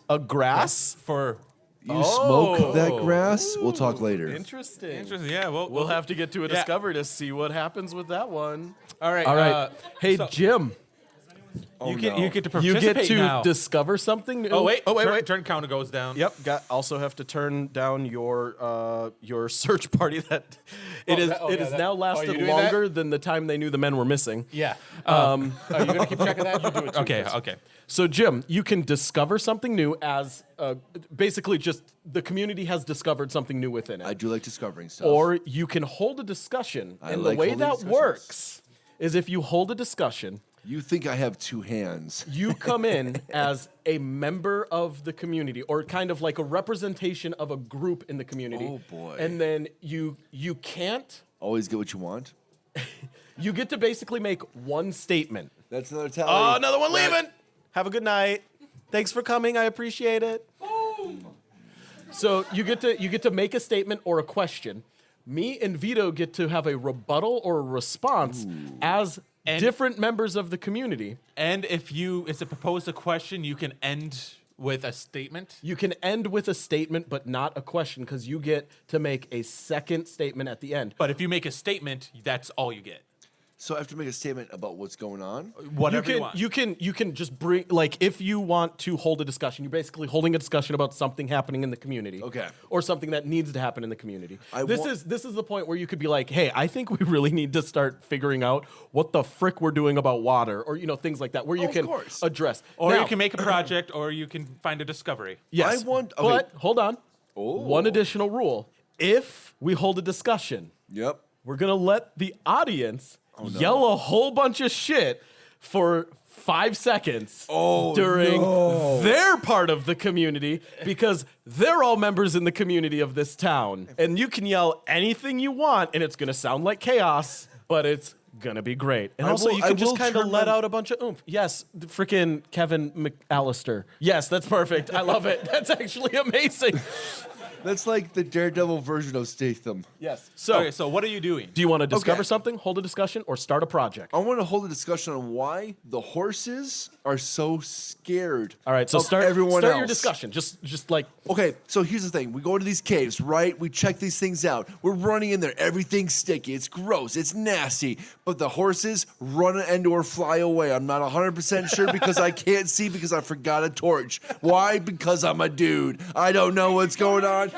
A grass? For You smoke that grass? We'll talk later. Interesting. yeah, We'll have to get to a Yeah. discovery to see what happens with that one. all right. All right. Hey, so- Jim, you no. get to you participate get to now. discover something new. Oh wait. Wait. Turn counter goes down. Yep. Also have to turn down your search party. That it is. that- It yeah, has that- now you lasted doing longer than the time they knew the men were missing. Yeah. Are you gonna keep checking that? You do it. Okay. Okay. So, Jim, you can discover something new as basically just the community has discovered something new within it. I do like discovering stuff. Or you can hold a discussion. I And like the way holding that discussions. works is if you hold a discussion, You think I have two hands. you come in as a member of the community or kind of like a representation of a group in the community. Oh, boy. And then you can't, Always get what you want. you get to basically make one statement. That's another tally. Oh, another one leaving. Have a good night. Thanks for coming. I appreciate it. So you get to make a statement or a question. Me and Vito get to have a rebuttal or a response as different members of the community. And if it's a proposed a question, you can end with a statement. You can end with a statement, but not a question, because you get to make a second statement at the end. But if you make a statement, that's all you get. So I have to make a statement about what's going on. Whatever you want. You can just bring, like, if you want to hold a discussion, you're basically holding a discussion about something happening in the community. Okay. Or something that needs to happen in the community. This wa- is the point where you could be like, hey, I think we really need to start figuring out what the frick we're doing about water, or things like that, where you Of can course. address. Or Now, you can make a project, or you can find a discovery. yes, I want- okay. but hold on. One additional rule: if we hold a discussion, Yep. we're gonna let the audience yell a whole bunch of shit for 5 seconds during their part of the community because they're all members in the community of this town. And you can yell anything you want, and it's going to sound like chaos, but it's going to be great. And also, you can just kind of let out a bunch of oomph. Yes, freaking Kevin McAllister. Yes, that's perfect. I love it. That's actually amazing. That's like the Daredevil version of Statham. Yes. So, Okay, so what are you doing? do you want to discover something, hold a discussion, or start a project? I want to hold a discussion on why the horses are so scared. All right, so of start everyone your else. discussion. Just like Okay, so here's the thing. We go to these caves, right? We check these things out. We're running in there. Everything's sticky. It's gross. It's nasty. But the horses run and or fly away. I'm not 100% sure because I can't see because I forgot a torch. Why? Because I'm a dude. I don't know what's going on.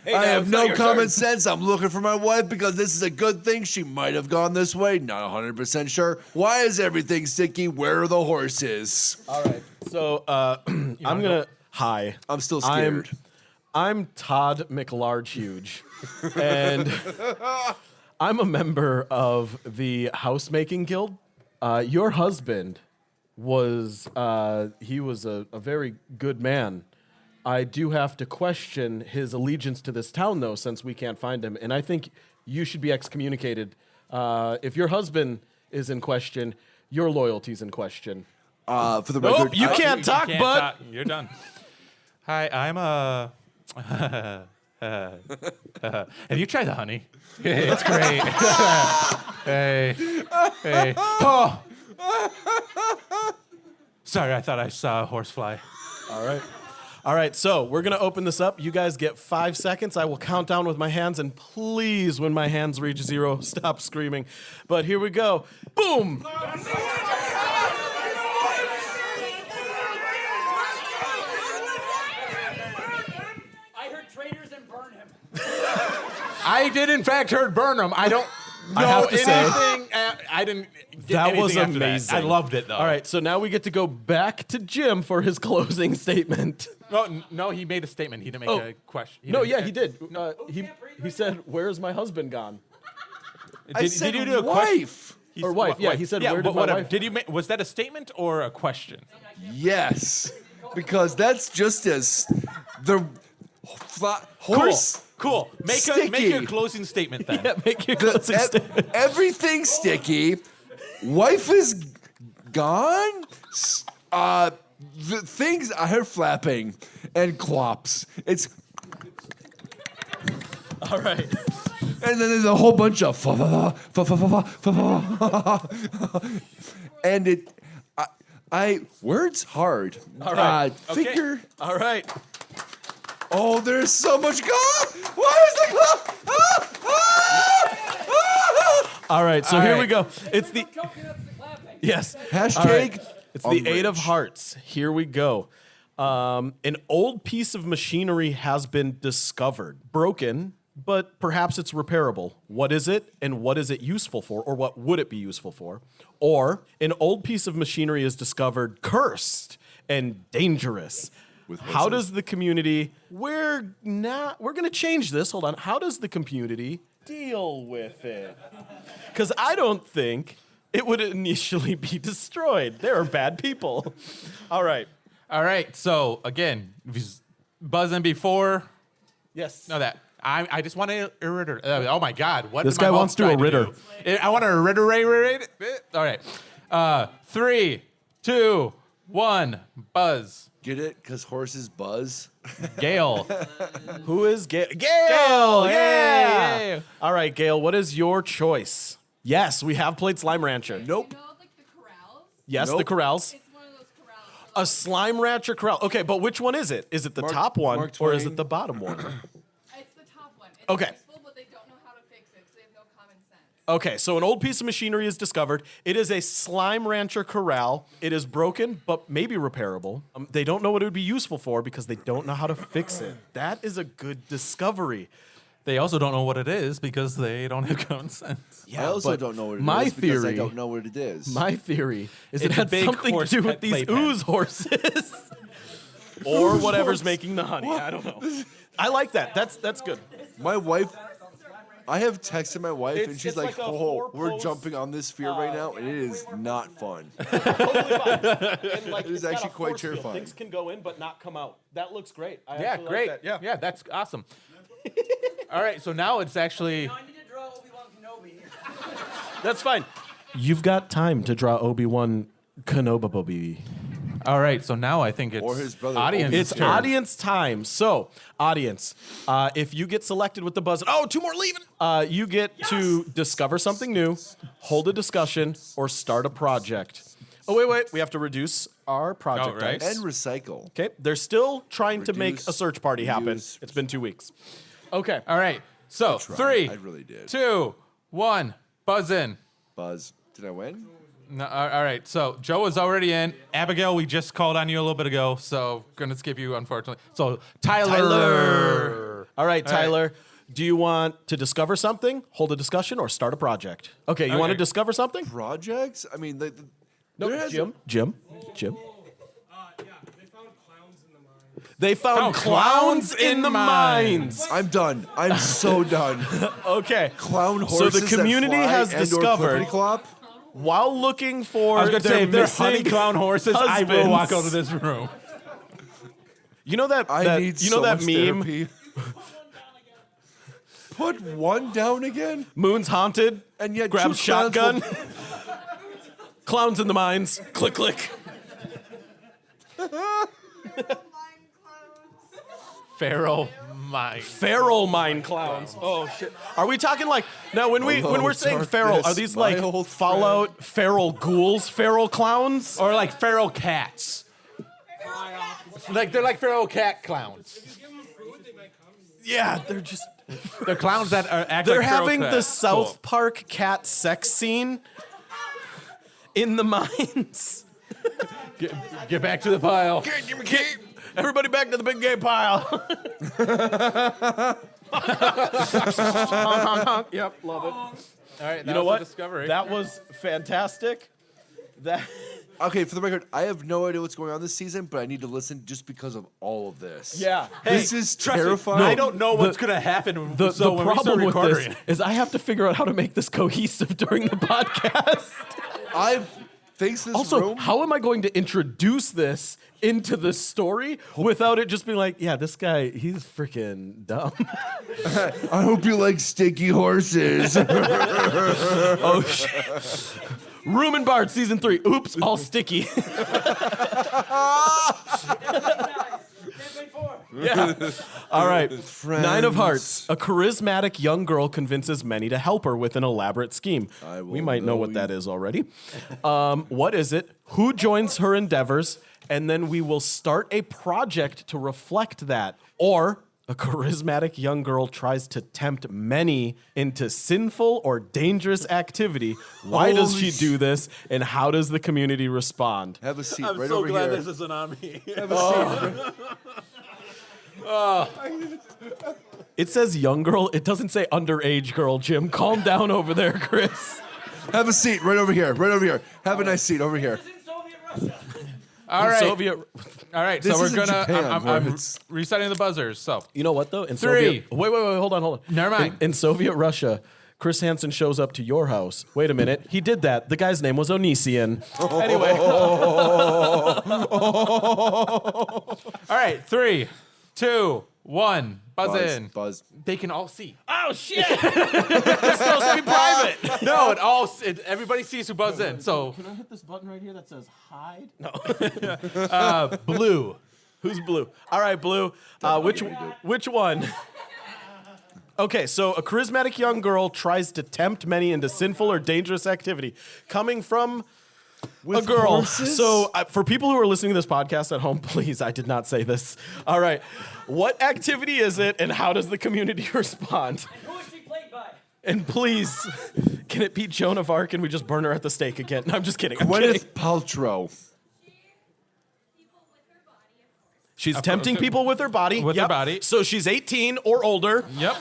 I have no common sense. I'm looking for my wife because this is a good thing. She might have gone this way. Not 100% sure. Why is everything sticky? Where are the horses? all right. So I'm gonna. Hi. I'm still scared. I'm Todd McLargehuge, and I'm a member of the Housemaking Guild. Your husband was he was a very good man. I do have to question his allegiance to this town, though, since we can't find him, and I think you should be excommunicated. If your husband is in question, your loyalty's in question. For the Nope, record, you can't talk, can't bud. talk. You're done. Hi, I'm have you tried the honey? It's great. Hey. Oh. Sorry, I thought I saw a horsefly. All right, so we're going to open this up. You guys get 5 seconds. I will count down with my hands, and please, when my hands reach 0, stop screaming. But here we go. Boom! I heard traitors and burn him. I did, in fact, heard Burnham. I don't know have to say, anything. I didn't get that anything was after that. amazing. I loved it, though. All right, so now we get to go back to Jim for his closing statement. No, he made a statement. He didn't make Oh. a question. No, yeah, he did. He said, "Where's my husband gone?" I said you do a question? wife. Or wife, yeah, he said, "Where did my whatever. wife-" Did you was that a statement or a question? Yes, because that's just as the horse. Cool. Make Sticky. your closing statement then. Yeah, make your The- closing statement. everything's sticky. Wife is gone. The things I heard flapping and clops. It's All right. and then there's a whole bunch of and it. I words hard. All right. Okay. Figure. All right. Oh, there's so much. Why is the All right, so All here right. we go. It's the Coconuts to clapping. yes. Hashtag All right. It's the Eight of umbrage. Hearts. Here we go. An old piece of machinery has been discovered, broken, but perhaps it's repairable. What is it, and what is it useful for, or what would it be useful for? Or an old piece of machinery is discovered cursed and dangerous. How does the community? We're going to change this. Hold on. How does the community deal with it? Because I don't think it would initially be destroyed. There are bad people. All right. All right. So again, if he's buzzing before. Yes. No, that I just want to irritate. Oh my God! What This did my guy mouth wants to try irritate. do? I want to irritate. All right. 3, 2, 1. Buzz. Get it? Because horses buzz. Gale. Who is Gail? Gail! Gail, Yeah! yay! All right, Gail, what is your choice? Yes, we have played Slime Rancher. Nope. You know, like the corrals? Yes, the Nope. corrals. It's one of those corrals. A Slime Rancher corral. Okay, but which one is it? Is it the Mark- top one Mark or is Twain. it the bottom one? It's the top one. It's Okay. useful, but they don't know how to fix it because they have no common sense. Okay, so an old piece of machinery is discovered. It is a Slime Rancher corral. It is broken, but maybe repairable. They don't know what it would be useful for because they don't know how to fix it. That is a good discovery. They also don't know what it is because they don't have common sense. I also but don't know what it is my because I theory- don't know what it is. My theory is it It's a had big something to horse do with pet these playpen. ooze horses. Or whatever's making the honey. I don't know. I like that. That's good. My wife. I have texted my wife, and It's she's like, like a "Oh, we're four-post, jumping on this sphere right now, and it is not fun." Totally fine. And like, It is it's got actually a quite force field. terrifying. Things can go in but not come out. That looks great. I Yeah, actually great. Like that. Yeah, that's awesome. All right, so now it's actually. Now I need to draw Obi-Wan Kenobi. That's fine. You've got time to draw Obi-Wan Kenobi. All right, so now I think it's Or his brother audience. It's turn. audience time. So, audience, if you get selected with the buzz, oh, 2 more leaving. You get to discover something new, hold a discussion, or start a project. Oh, wait. We have to reduce our project Oh, right. dice. And recycle. Okay, they're still trying to make Reduce, a search party happen. reuse. It's been 2 weeks. Okay. All right, so tried. 3, I really did. 2, 1, buzz in. Buzz, did I win? No, all right, so Joe is already in. Abigail, we just called on you a little bit ago, so gonna skip you, unfortunately. So Tyler. All right, All right. Tyler. Do you want to discover something, hold a discussion, or start a project? Okay, you want to Okay. discover something? Projects? I mean, No, there has- Jim. Yeah, they found clowns in the mine. They found clowns in the mines. I'm done. I'm so done. Okay. Clown So horses the community that fly has and/or discovered clippity-clop? while looking for I was gonna say, if they're missing honey clown horses, I will husbands. walk out of this room. You know that, I that need you know so that much meme? therapy. Put one down again, Moon's haunted. and yet Grabs two clowns shotgun. will- Clowns in the mines. Click, click. Feral mine. Feral mine clowns. Oh shit. Are we talking like now when Hello, we're saying darkness, feral? Are these my like old Fallout feral ghouls, feral clowns? Or like feral cats. Like they're like feral cat clowns. Yeah, they're just They're clowns that are act they're like feral having the cats. South Cool. Park cat sex scene in the mines. Get back to the pile. Everybody back to the big gay pile. Yep, love it. All right, You know what? Discovery. That was fantastic. That Okay, for the record, I have no idea what's going on this season, but I need to listen just because of all of this. yeah. This is trust me, terrifying. I don't know what's gonna happen. The so when we start problem with this recording, is I have to figure out how to make this cohesive during the podcast. I thanks this Also, room. how am I going to introduce this into the story without it just being like, yeah, this guy, he's freaking dumb. I hope you like sticky horses. Oh, shit. Room and Bard, season 3. Oops, all sticky. Yeah. All right. 9 of Hearts. A charismatic young girl convinces many to help her with an elaborate scheme. I will We might know what know that is already. What is it? Who joins her endeavors? And then we will start a project to reflect that. Or a charismatic young girl tries to tempt many into sinful or dangerous activity. Why does Holy she do this? And how does the community respond? Have a seat right over here. isn't on me. Have a seat. It says young girl. It doesn't say underage girl, Jim. Calm down over there, Chris. Have a seat right over here. Right over here. Have a nice seat over here. This is in Soviet Russia. All right, Soviet. all right. This So we're isn't gonna. Japan, I'm where I'm it's- resetting the buzzers. So You know what though? In 3. Soviet. Wait. Hold on. Never mind. In Soviet Russia, Chris Hansen shows up to your house. Wait a minute. He did that. The guy's name was Onision. Anyway. all right, 3, 2, 1. Buzz in. Buzz. They can all see. Oh shit! It's supposed to be private. No, everybody sees who buzzed in. So Can I hit this button right here that says hide? No. blue. Who's blue? All right, blue. Which one? Okay, so a charismatic young girl tries to tempt many into sinful or dangerous activity, coming from a girl. horses? So for people who are listening to this podcast at home, please, I did not say this. All right, what activity is it, and how does the community respond? Who is she played by? And please, can it be Joan of Arc and we just burn her at the stake again? No, I'm just kidding. I'm kidding. Gwyneth Paltrow. She's tempting people with her body. With her body. So she's 18 or older. Yep.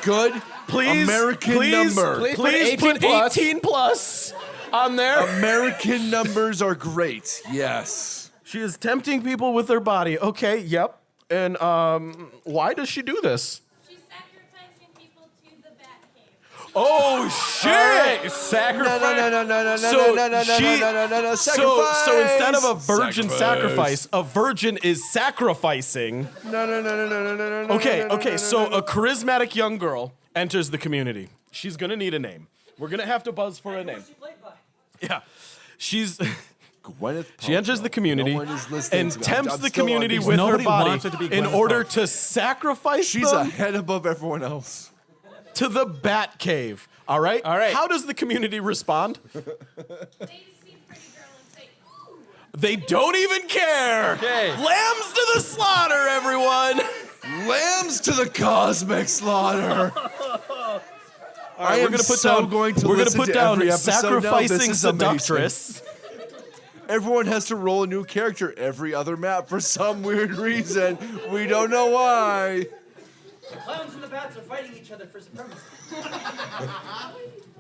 Good Please, American please, number. Please, Please put put 18 plus on there. American numbers are great. Yes. She is tempting people with her body. Okay, yep. And why does she do this? She's sacrificing people to the bat Oh shit! All right, sacrifice. No. So instead of a virgin sacrifice, a virgin is sacrificing. No. Okay, so a charismatic young girl enters the community. She's gonna need a name. We're gonna have to buzz for a name. Yeah. She's she enters the community No one is listening and to me. tempts I'm the still community on- with her Nobody body wants it to be in Gwyneth order Paltrow. to sacrifice She's them a head above everyone else. to the Bat Cave. All right? All right. How does the community respond? They just see a pretty girl and say, ooh. They don't even care. Okay. Lambs to the slaughter, everyone. Lambs to the cosmic slaughter. I We're am gonna put so down. going to we're gonna listen put to down every episode now. This sacrificing is amazing. seductress. Everyone has to roll a new character every other map for some weird reason. We don't know why. The clowns and the bats are fighting each other for supremacy.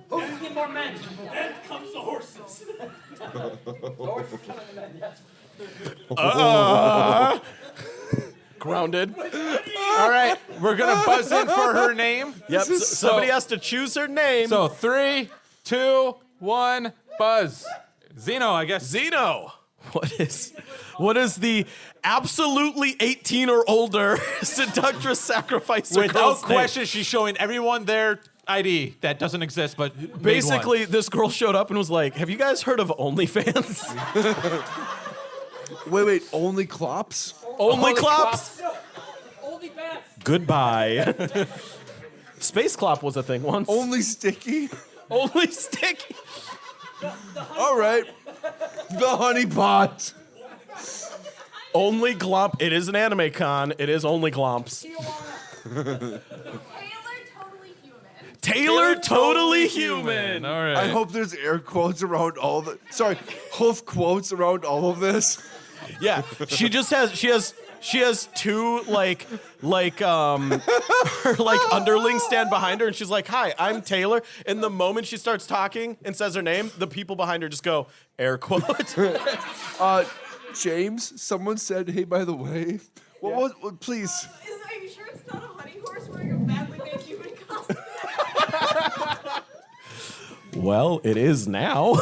Who can get more men? Then comes the horses. The horses killing the men, yes. Grounded. All right, we're gonna buzz in for her name. Yep. Somebody has to choose her name. So 3, 2, 1, buzz. Zeno, I guess. Zeno. What is the absolutely 18 or older seductress sacrificer Without girl's name? question, she's showing everyone their ID that doesn't exist, but made one. Basically, this girl showed up and was like, "Have you guys heard of OnlyFans?" Wait, only Clops? Only Clops. Only bats. Goodbye. Space Clop was a thing once. Only Sticky? Only Sticky. All right. The honey pot. Only Glomp. It is an anime con. It is only Glomps. Taylor, totally human. Taylor, totally human. All right. I hope there's air quotes around all the. Sorry, hoof quotes around all of this. Yeah, she has two her underlings stand behind her and she's like, "Hi, I'm Taylor." And the moment she starts talking and says her name, the people behind her just go, air quote. James, someone said, "Hey, by the way, what please." Are you sure it's not a honey horse wearing a badly made human costume? Well, it is now.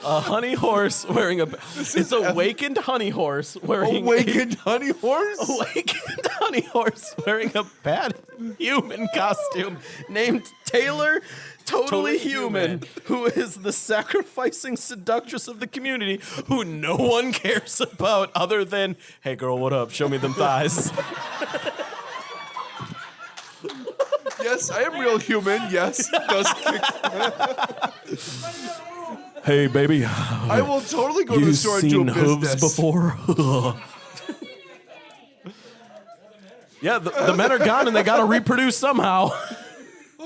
A honey horse wearing it's awakened honey horse wearing Awakened honey horse? awakened honey horse wearing a bad human costume named Taylor Totally Human, who is the sacrificing seductress of the community who no one cares about other than, "Hey girl, what up? Show me them thighs." Yes, I am real human. Yes. Does kick. "Hey baby, I will totally go to you the store and do seen a hooves business. before?" Yeah, the men are gone and they gotta reproduce somehow.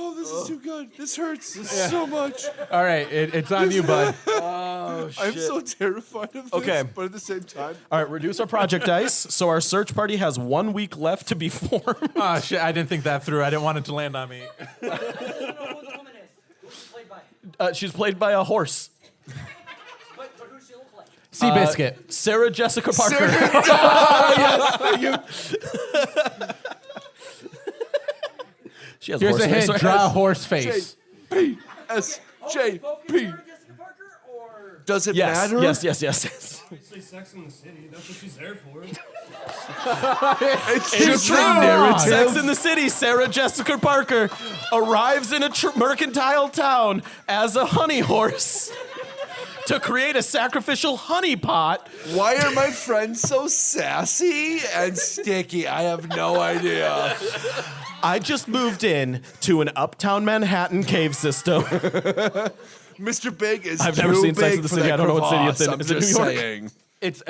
Oh, this is too good. This hurts so much. All right, it's on you, bud. I'm so terrified of this, Okay. but at the same time, All right, reduce our project dice. So our search party has 1 week left to be formed. Oh shit, I didn't think that through. I didn't want it to land on me. I don't know who the woman is. Who's played by? She's played by a horse. But who she look like? Seabiscuit. Sarah Jessica Parker. She has Here's horse a face. hint. Draw a horse face. P S J P. Jessica Parker or Does it Yes, matter? yes. Obviously, Sex in the City. That's what she's there for. It's It's just true. a narrative. Sex in the City. Sarah Jessica Parker arrives in a mercantile town as a honey horse to create a sacrificial honey pot. Why are my friends so sassy and sticky? I have no idea. I just moved in to an uptown Manhattan cave system. Mr. Big is I've too never seen big Sex in the for City. that I don't know what city it's in. crevasse, Is it I'm New just York? saying. It's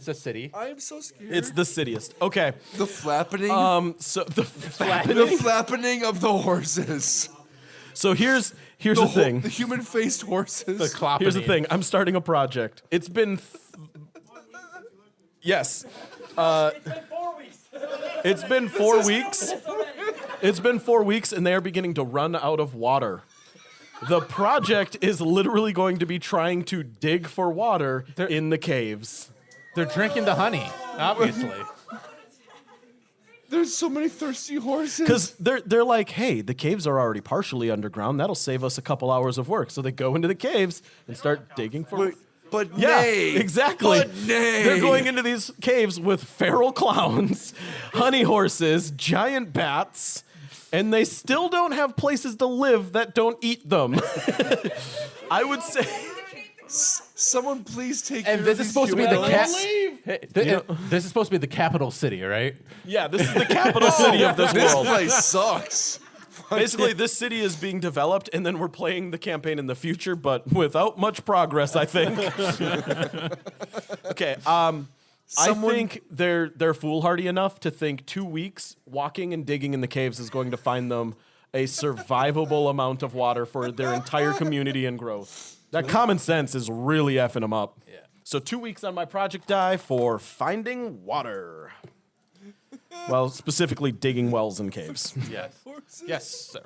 a city. I am so scared. It's the cityest. Okay. the flapping. So the the flapping of the horses. So here's the thing. The human-faced horses. The clopping. Here's the thing. I'm starting a project. It's been yes. it's been 4 weeks. It's been 4 weeks. It's been 4 weeks, and they are beginning to run out of water. The project is literally going to be trying to dig for water in the caves. They're drinking the honey, obviously. There's so many thirsty horses. Because they're like, hey, the caves are already partially underground. That'll save us a couple hours of work. So they go into the caves and start digging for. But Yeah, nay. exactly. But nay. They're going into these caves with feral clowns, honey horses, giant bats, and they still don't have places to live that don't eat them. I would say. Someone please take And care this of is these supposed to be the humans. This is supposed to be the capital city, right? Yeah, this is the capital city of this This world. place sucks. Basically, this city is being developed, and then we're playing the campaign in the future, but without much progress, I think. Okay, I think they're foolhardy enough to think 2 weeks walking and digging in the caves is going to find them a survivable amount of water for their entire community and growth. That common sense is really effing them up. Yeah. So 2 weeks on my project die for finding water. Well, specifically digging wells and caves. Yes. Yes, sir.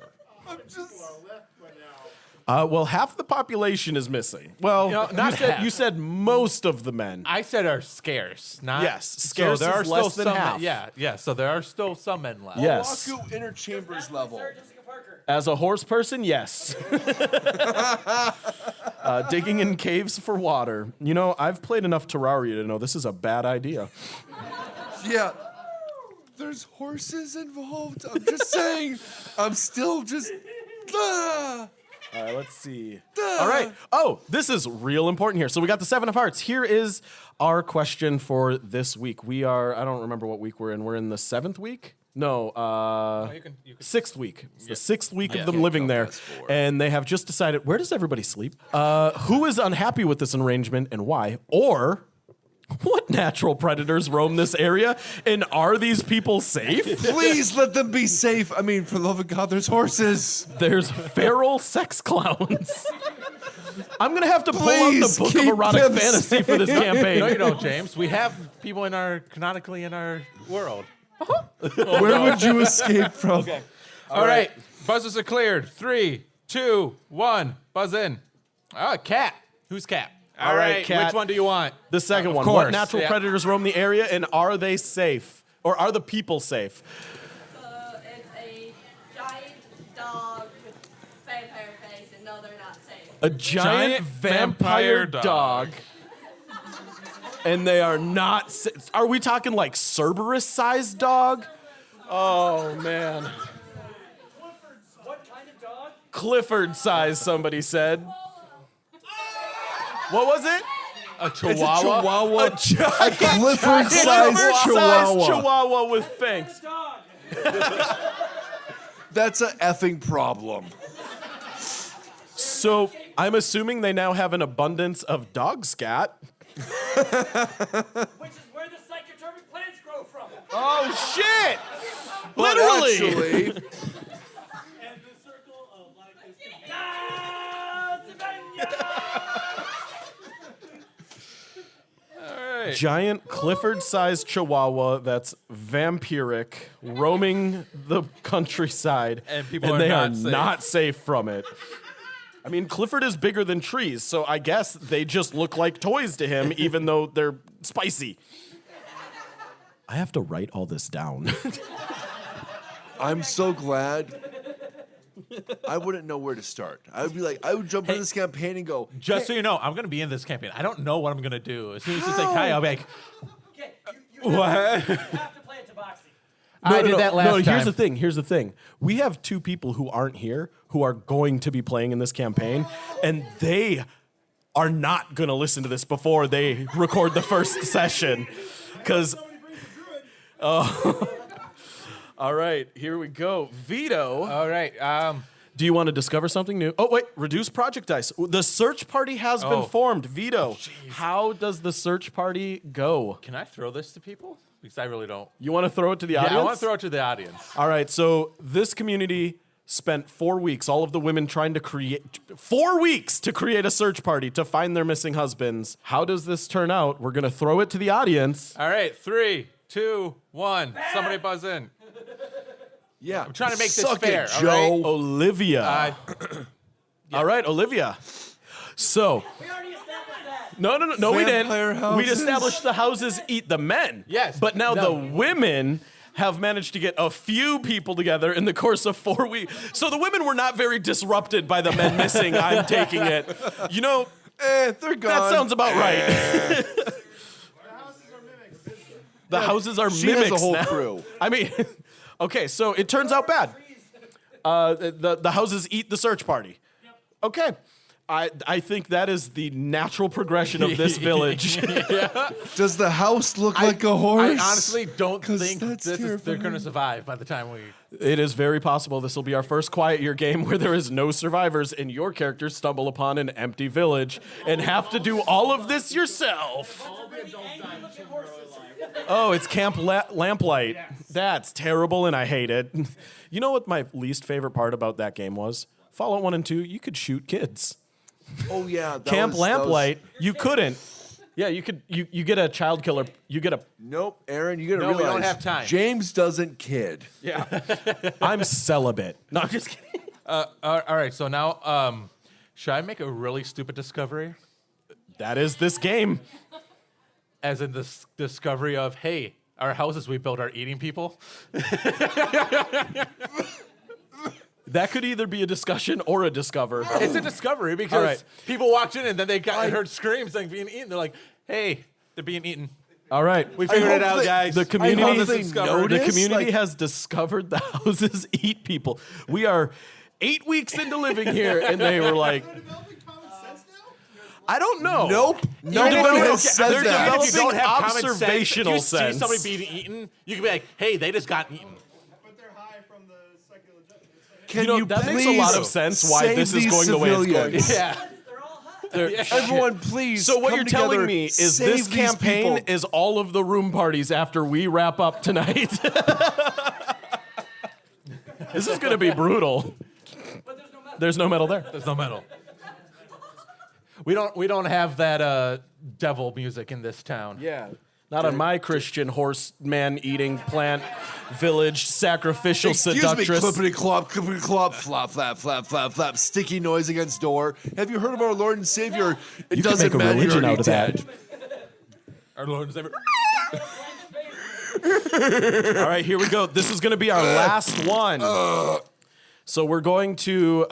Well, half the population is missing. Well, No, not half. you said most of the men. I said are scarce, not Yes, scarce So there are is less still than some. half. Yeah. So there are still some men left. Yes. Waku inner chambers level. Sarah Jessica Parker. As a horse person, yes. Digging in caves for water. You know, I've played enough Terraria to know this is a bad idea. Yeah. There's horses involved. I'm just saying. I'm still just. All right, let's see. All right. Oh, this is real important here. So we got the 7 of Hearts. Here is our question for this week. We are, I don't remember what week we're in. We're in the 7th week? No, You can 6th week. It's the 6th week Yeah. of them living there. And they have just decided, where does everybody sleep? Who is unhappy with this arrangement and why? Or what natural predators roam this area? And are these people safe? Please let them be safe. I mean, for the love of God, there's horses. There's feral sex clowns. I'm going to have to pull out the Please book of keep erotic them fantasy for this campaign. No, you don't, James. We have people canonically in our world. Where would you escape from? Okay. All right. Buzzers are cleared. 3, 2, 1. Buzz in. Cat. Who's Cat? All right, Cat. Which one do you want? The second one. course, What natural yeah. predators roam the area and are they safe? Or are the people safe? It's a giant dog with vampire face, and no, they're not safe. A giant vampire dog. And they are not. Are we talking like Cerberus-sized dog? Oh man. What kind of dog? Clifford-sized, somebody said. What was it? A It's a chihuahua. chihuahua. A giant Clifford-sized chihuahua. chihuahua with fangs. Dog. That's a effing problem. So I'm assuming they now have an abundance of dog scat. Which is where the psychotropic plants grow from. Oh shit! But Literally. actually, And the circle of like this. All right. Giant Clifford-sized chihuahua that's vampiric, roaming the countryside, And people are they not are safe. not safe from it. I mean, Clifford is bigger than trees, so I guess they just look like toys to him, even though they're spicy. I have to write all this down. I'm so glad. I wouldn't know where to start. I would be like, I would jump into this campaign and go, Just so you know, I'm going to be in this campaign. I don't know what I'm going to do. As soon as you say hi, I'll be like, Okay, you what? have to play a tabaxi. I did that last no, time. Here's the thing. We have 2 people who aren't here who are going to be playing in this campaign, and they are not going to listen to this before they record the first session. Because, all right, here we go. Vito, All right. do you want to discover something new? Oh, wait, reduce project dice. The search party has been Oh. formed. Vito, how does the search party go? Can I throw this to people? Because I really don't. You want to throw it to the audience? Yeah, I want to throw it to the audience. All right, so this community spent 4 weeks, all of the women trying to create 4 weeks to create a search party to find their missing husbands. How does this turn out? We're going to throw it to the audience. All right. 3, 2, 1. Somebody buzz in. yeah. I'm trying to make this Suck fair, it, all Joe. right? Olivia. All right, Olivia. So, We already established that. no, we Vampire didn't. We houses. established the houses eat the men. Yes, But now no. the women have managed to get a few people together in the course of 4 weeks. So the women were not very disrupted by the men missing. I'm taking it. You know, they're gone. that sounds about right. The houses are She mimics has a whole now. crew. I mean, okay, so it turns out bad. The houses eat the search party. Okay. I think that is the natural progression of this village. Does the house look like a horse? I honestly don't 'Cause think that's they're going terrifying. to survive by the time we. It is very possible this will be our first quiet year game where there is no survivors and your characters stumble upon an empty village and have to do all of this yourself. Oh, it's Camp Lamplight. That's terrible and I hate it. You know what my least favorite part about that game was? Fallout 1 and 2, you could shoot kids. Oh yeah, Camp Lamplight, you couldn't. Yeah, you could. You get a child killer. You get a. Nope, Aaron, you gotta No, we realize don't have time. James doesn't kid. Yeah. I'm celibate. No, I'm just kidding. All right, so now, should I make a really stupid discovery? That is this game. As in this discovery of, hey, our houses we built are eating people? That could either be a discussion or a discover. It's a discovery because All right. people walked in and then they heard screams like being eaten. They're like, hey, they're being eaten. All right. We figured it hope out, they- guys. The community, I hope they the notice, community like- has discovered the houses eat people. We are 8 weeks into living here, and they were like, I don't know. Nope. Nobody Even if you- has said they're that. Even if you don't have common sense, if observational you see sense. somebody being eaten, you can be like, hey, they just got eaten. But they're high from the secular judgment. Can You know, you that please makes a lot of sense why save this is these going the way it's going. civilians? Yeah. Everyone, please. So what come you're telling together, me is save this these campaign people. is all of the room parties after we wrap up tonight. This is going to be brutal. There's no metal there. There's no metal. We don't have that devil music in this town. Yeah. Not on my Christian horse man eating plant village sacrificial Excuse me, seductress. clippity clop, flop, flap, flap, flap, flap, sticky noise against door. Have you heard of our Lord and Savior? It You can doesn't make a matter. religion you're out of that. dead. Our Lord and Savior. All right, here we go. This is going to be our last one. So we're going to,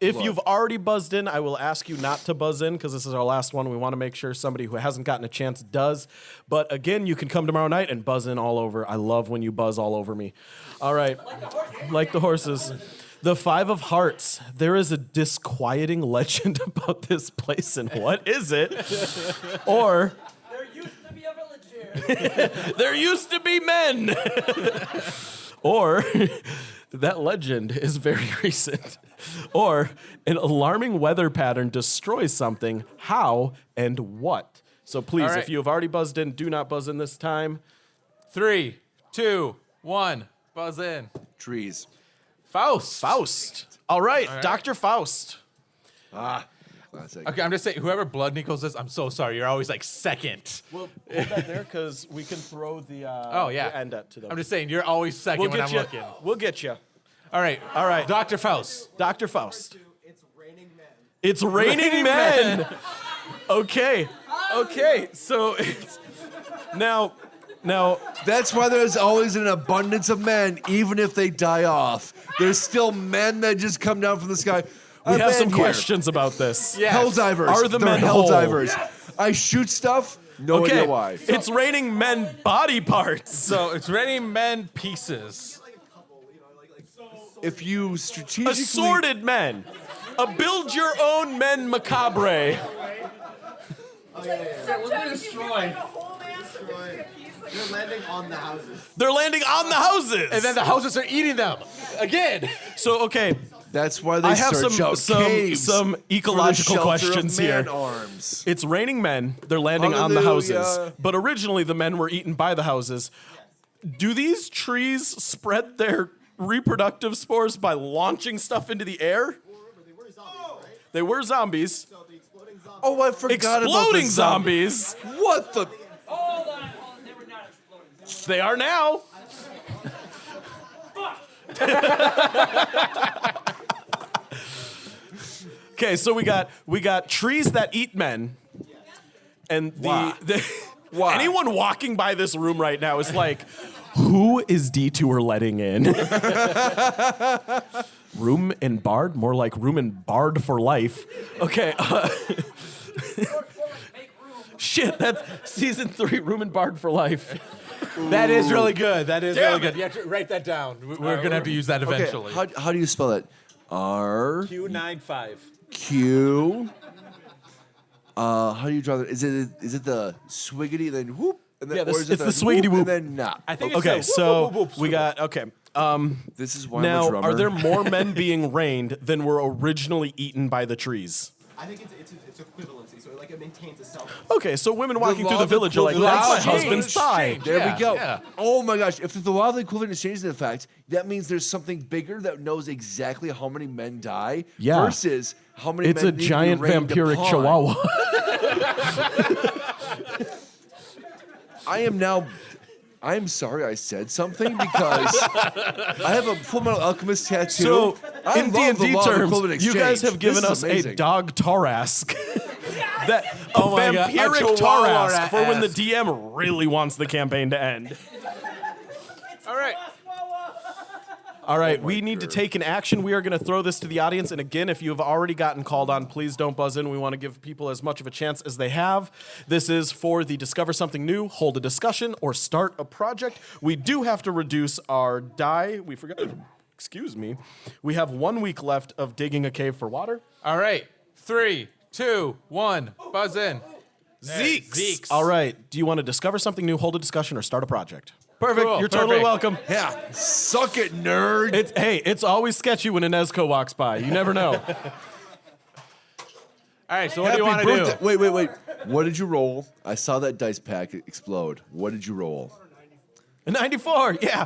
if you've already buzzed in, I will ask you not to buzz in because this is our last one. We want to make sure somebody who hasn't gotten a chance does. But again, you can come tomorrow night and buzz in all over. I love when you buzz all over me. All right. Like the horses. The Five of Hearts. There is a disquieting legend about this place, and what is it? Or... There used to be a village here. there used to be men. Or that legend is very recent. Or an alarming weather pattern destroys something. How and what? So please, All right. if you have already buzzed in, do not buzz in this time. 3, 2, 1. Buzz in. Trees. Faust. Faust. All right, Dr. Faust. Classic. Okay, I'm just saying, whoever blood Nichols is, I'm so sorry. You're always like second. Well, hold that there because we can throw the yeah. the end up to them. I'm just saying, you're always 2nd we'll when get I'm you. looking. We'll get you. All right. Dr. Faust. Dr. Faust. It's raining men. It's raining men. Okay. Okay. So it's now. That's why there's always an abundance of men, even if they die off. There's still men that just come down from the sky. We have some questions about this. Yes. Hell divers. Are the They're men hell whole? divers? I shoot stuff. No Okay. idea why. It's raining men body parts. So it's raining men pieces. If you strategically Assorted men. A build your own men macabre. We're destroying. Destroy. They're landing on the houses. They're landing on the houses. And then the houses are eating them. Again. So okay, That's why they I have search out caves some for the ecological shelter questions of man here. arms. It's raining men. They're landing on the houses. Hallelujah. But originally the men were eaten by the houses. Do these trees spread their reproductive spores by launching stuff into the air? They were zombies, right? They were zombies. So the exploding zombies. Oh, I forgot about Exploding the zombies. What the? Hold on. They were not exploding. They are now. Okay, so we got trees that eat men, and Why? the Why? anyone walking by this room right now is like, Who is Detour letting in? Room and Bard? More like Room and Bard for life. Okay. Shit, that's season 3, Room and Bard for life. That is really good. That is really good. You have to write that down. We're going to have to use that eventually. Okay, how do you spell it? R Q95. Q. How do you draw that? Is it the swiggity then whoop? And then, Yeah, or is it it's the swiggity whoop whoop. and then nah? I think Okay, it's the so whoop, whoop, whoop, we whoop. got, okay. This is why I'm a Now, drummer. are there more men being rained than were originally eaten by the trees? I think it's equivalency, so like it maintains itself. Okay, so women walking through law the of village are like, that's my equivalence husband's thigh. changed. There Yeah, we go. yeah. Oh my gosh! If the law of the equivalent is changed in fact, that means there's something bigger that knows exactly how many men die Yeah. versus how many It's men a need to be giant rained vampiric upon. chihuahua. I'm sorry I said something because I have a Full Metal Alchemist tattoo. So, I in love the D&D law of terms, equivalent you guys exchange. have given This us is a amazing. dog Tarask. A Oh my God, a vampiric chihuahua Tarask for when the ass. DM really wants the campaign to end. All right. All right, we need to take an action. We are going to throw this to the audience. And again, if you have already gotten called on, please don't buzz in. We want to give people as much of a chance as they have. This is for the Discover Something New, Hold a Discussion, or Start a Project. We do have to reduce our die. We forgot. Excuse me. We have 1 week left of digging a cave for water. All right. 3, 2, 1. Buzz in. Zeeks. All right. Do you want to discover something new, hold a discussion, or start a project? Perfect. Cool, You're totally perfect. welcome. Yeah, suck it, nerd. It's always sketchy when a Nezco walks by. You never know. All right, so what do you want to do? Wait. What did you roll? I saw that dice pack explode. What did you roll? A 94, yeah.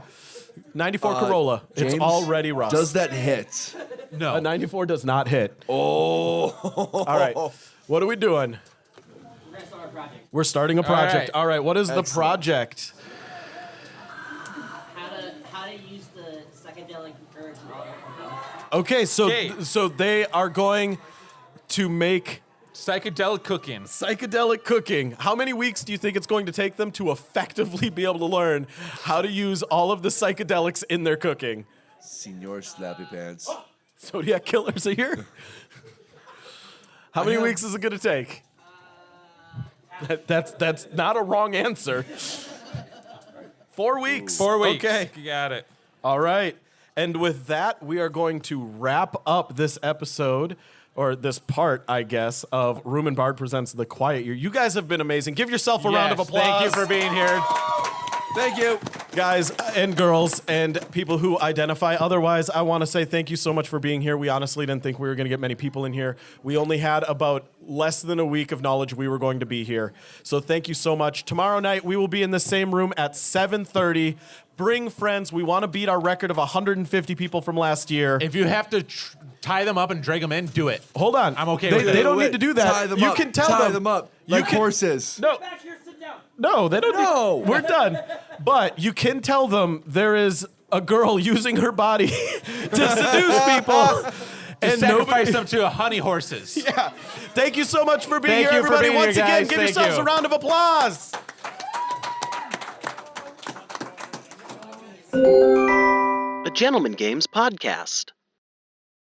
94 Corolla. It's James, already rust. Does that hit? No. A 94 does not hit. Oh. All right. What are we doing? We're gonna start our project. We're starting a project. right. All right. What is the Excellent. project? How to use the psychedelic herbs and all that. Okay, so Okay. so they are going to make Psychedelic cooking. psychedelic cooking. How many weeks do you think it's going to take them to effectively be able to learn how to use all of the psychedelics in their cooking? Senor Slappy Pants. Zodiac killers are here. How many weeks is it going to take? That's not a wrong answer. 4 weeks. 4 weeks. Okay. You got it. All right. And with that, we are going to wrap up this episode, or this part, I guess, of Room and Bard Presents The Quiet Year. You guys have been amazing. Give yourself a round of Yes, applause. Thank you for being here. Thank you. Guys and girls and people who identify otherwise, I want to say thank you so much for being here. We honestly didn't think we were going to get many people in here. We only had about less than a week of knowledge we were going to be here. So thank you so much. Tomorrow night, we will be in the same room at 7:30. Bring friends. We want to beat our record of 150 people from last year. If you have to tie them up and drag them in, do it. Hold on. I'm okay they, with it. They don't need to do that. Tie them you up. can tell Tie them. them up You like can- horses. No, Back here, sit down. no, they don't. No. We're done. But you can tell them there is a girl using her body to seduce people. And Sacrifice them to honey horses. Yeah. Thank you so much for being Thank here, you for everybody. being here, Once again, guys. give Thank yourselves you. a round of applause. A Gentleman Games podcast.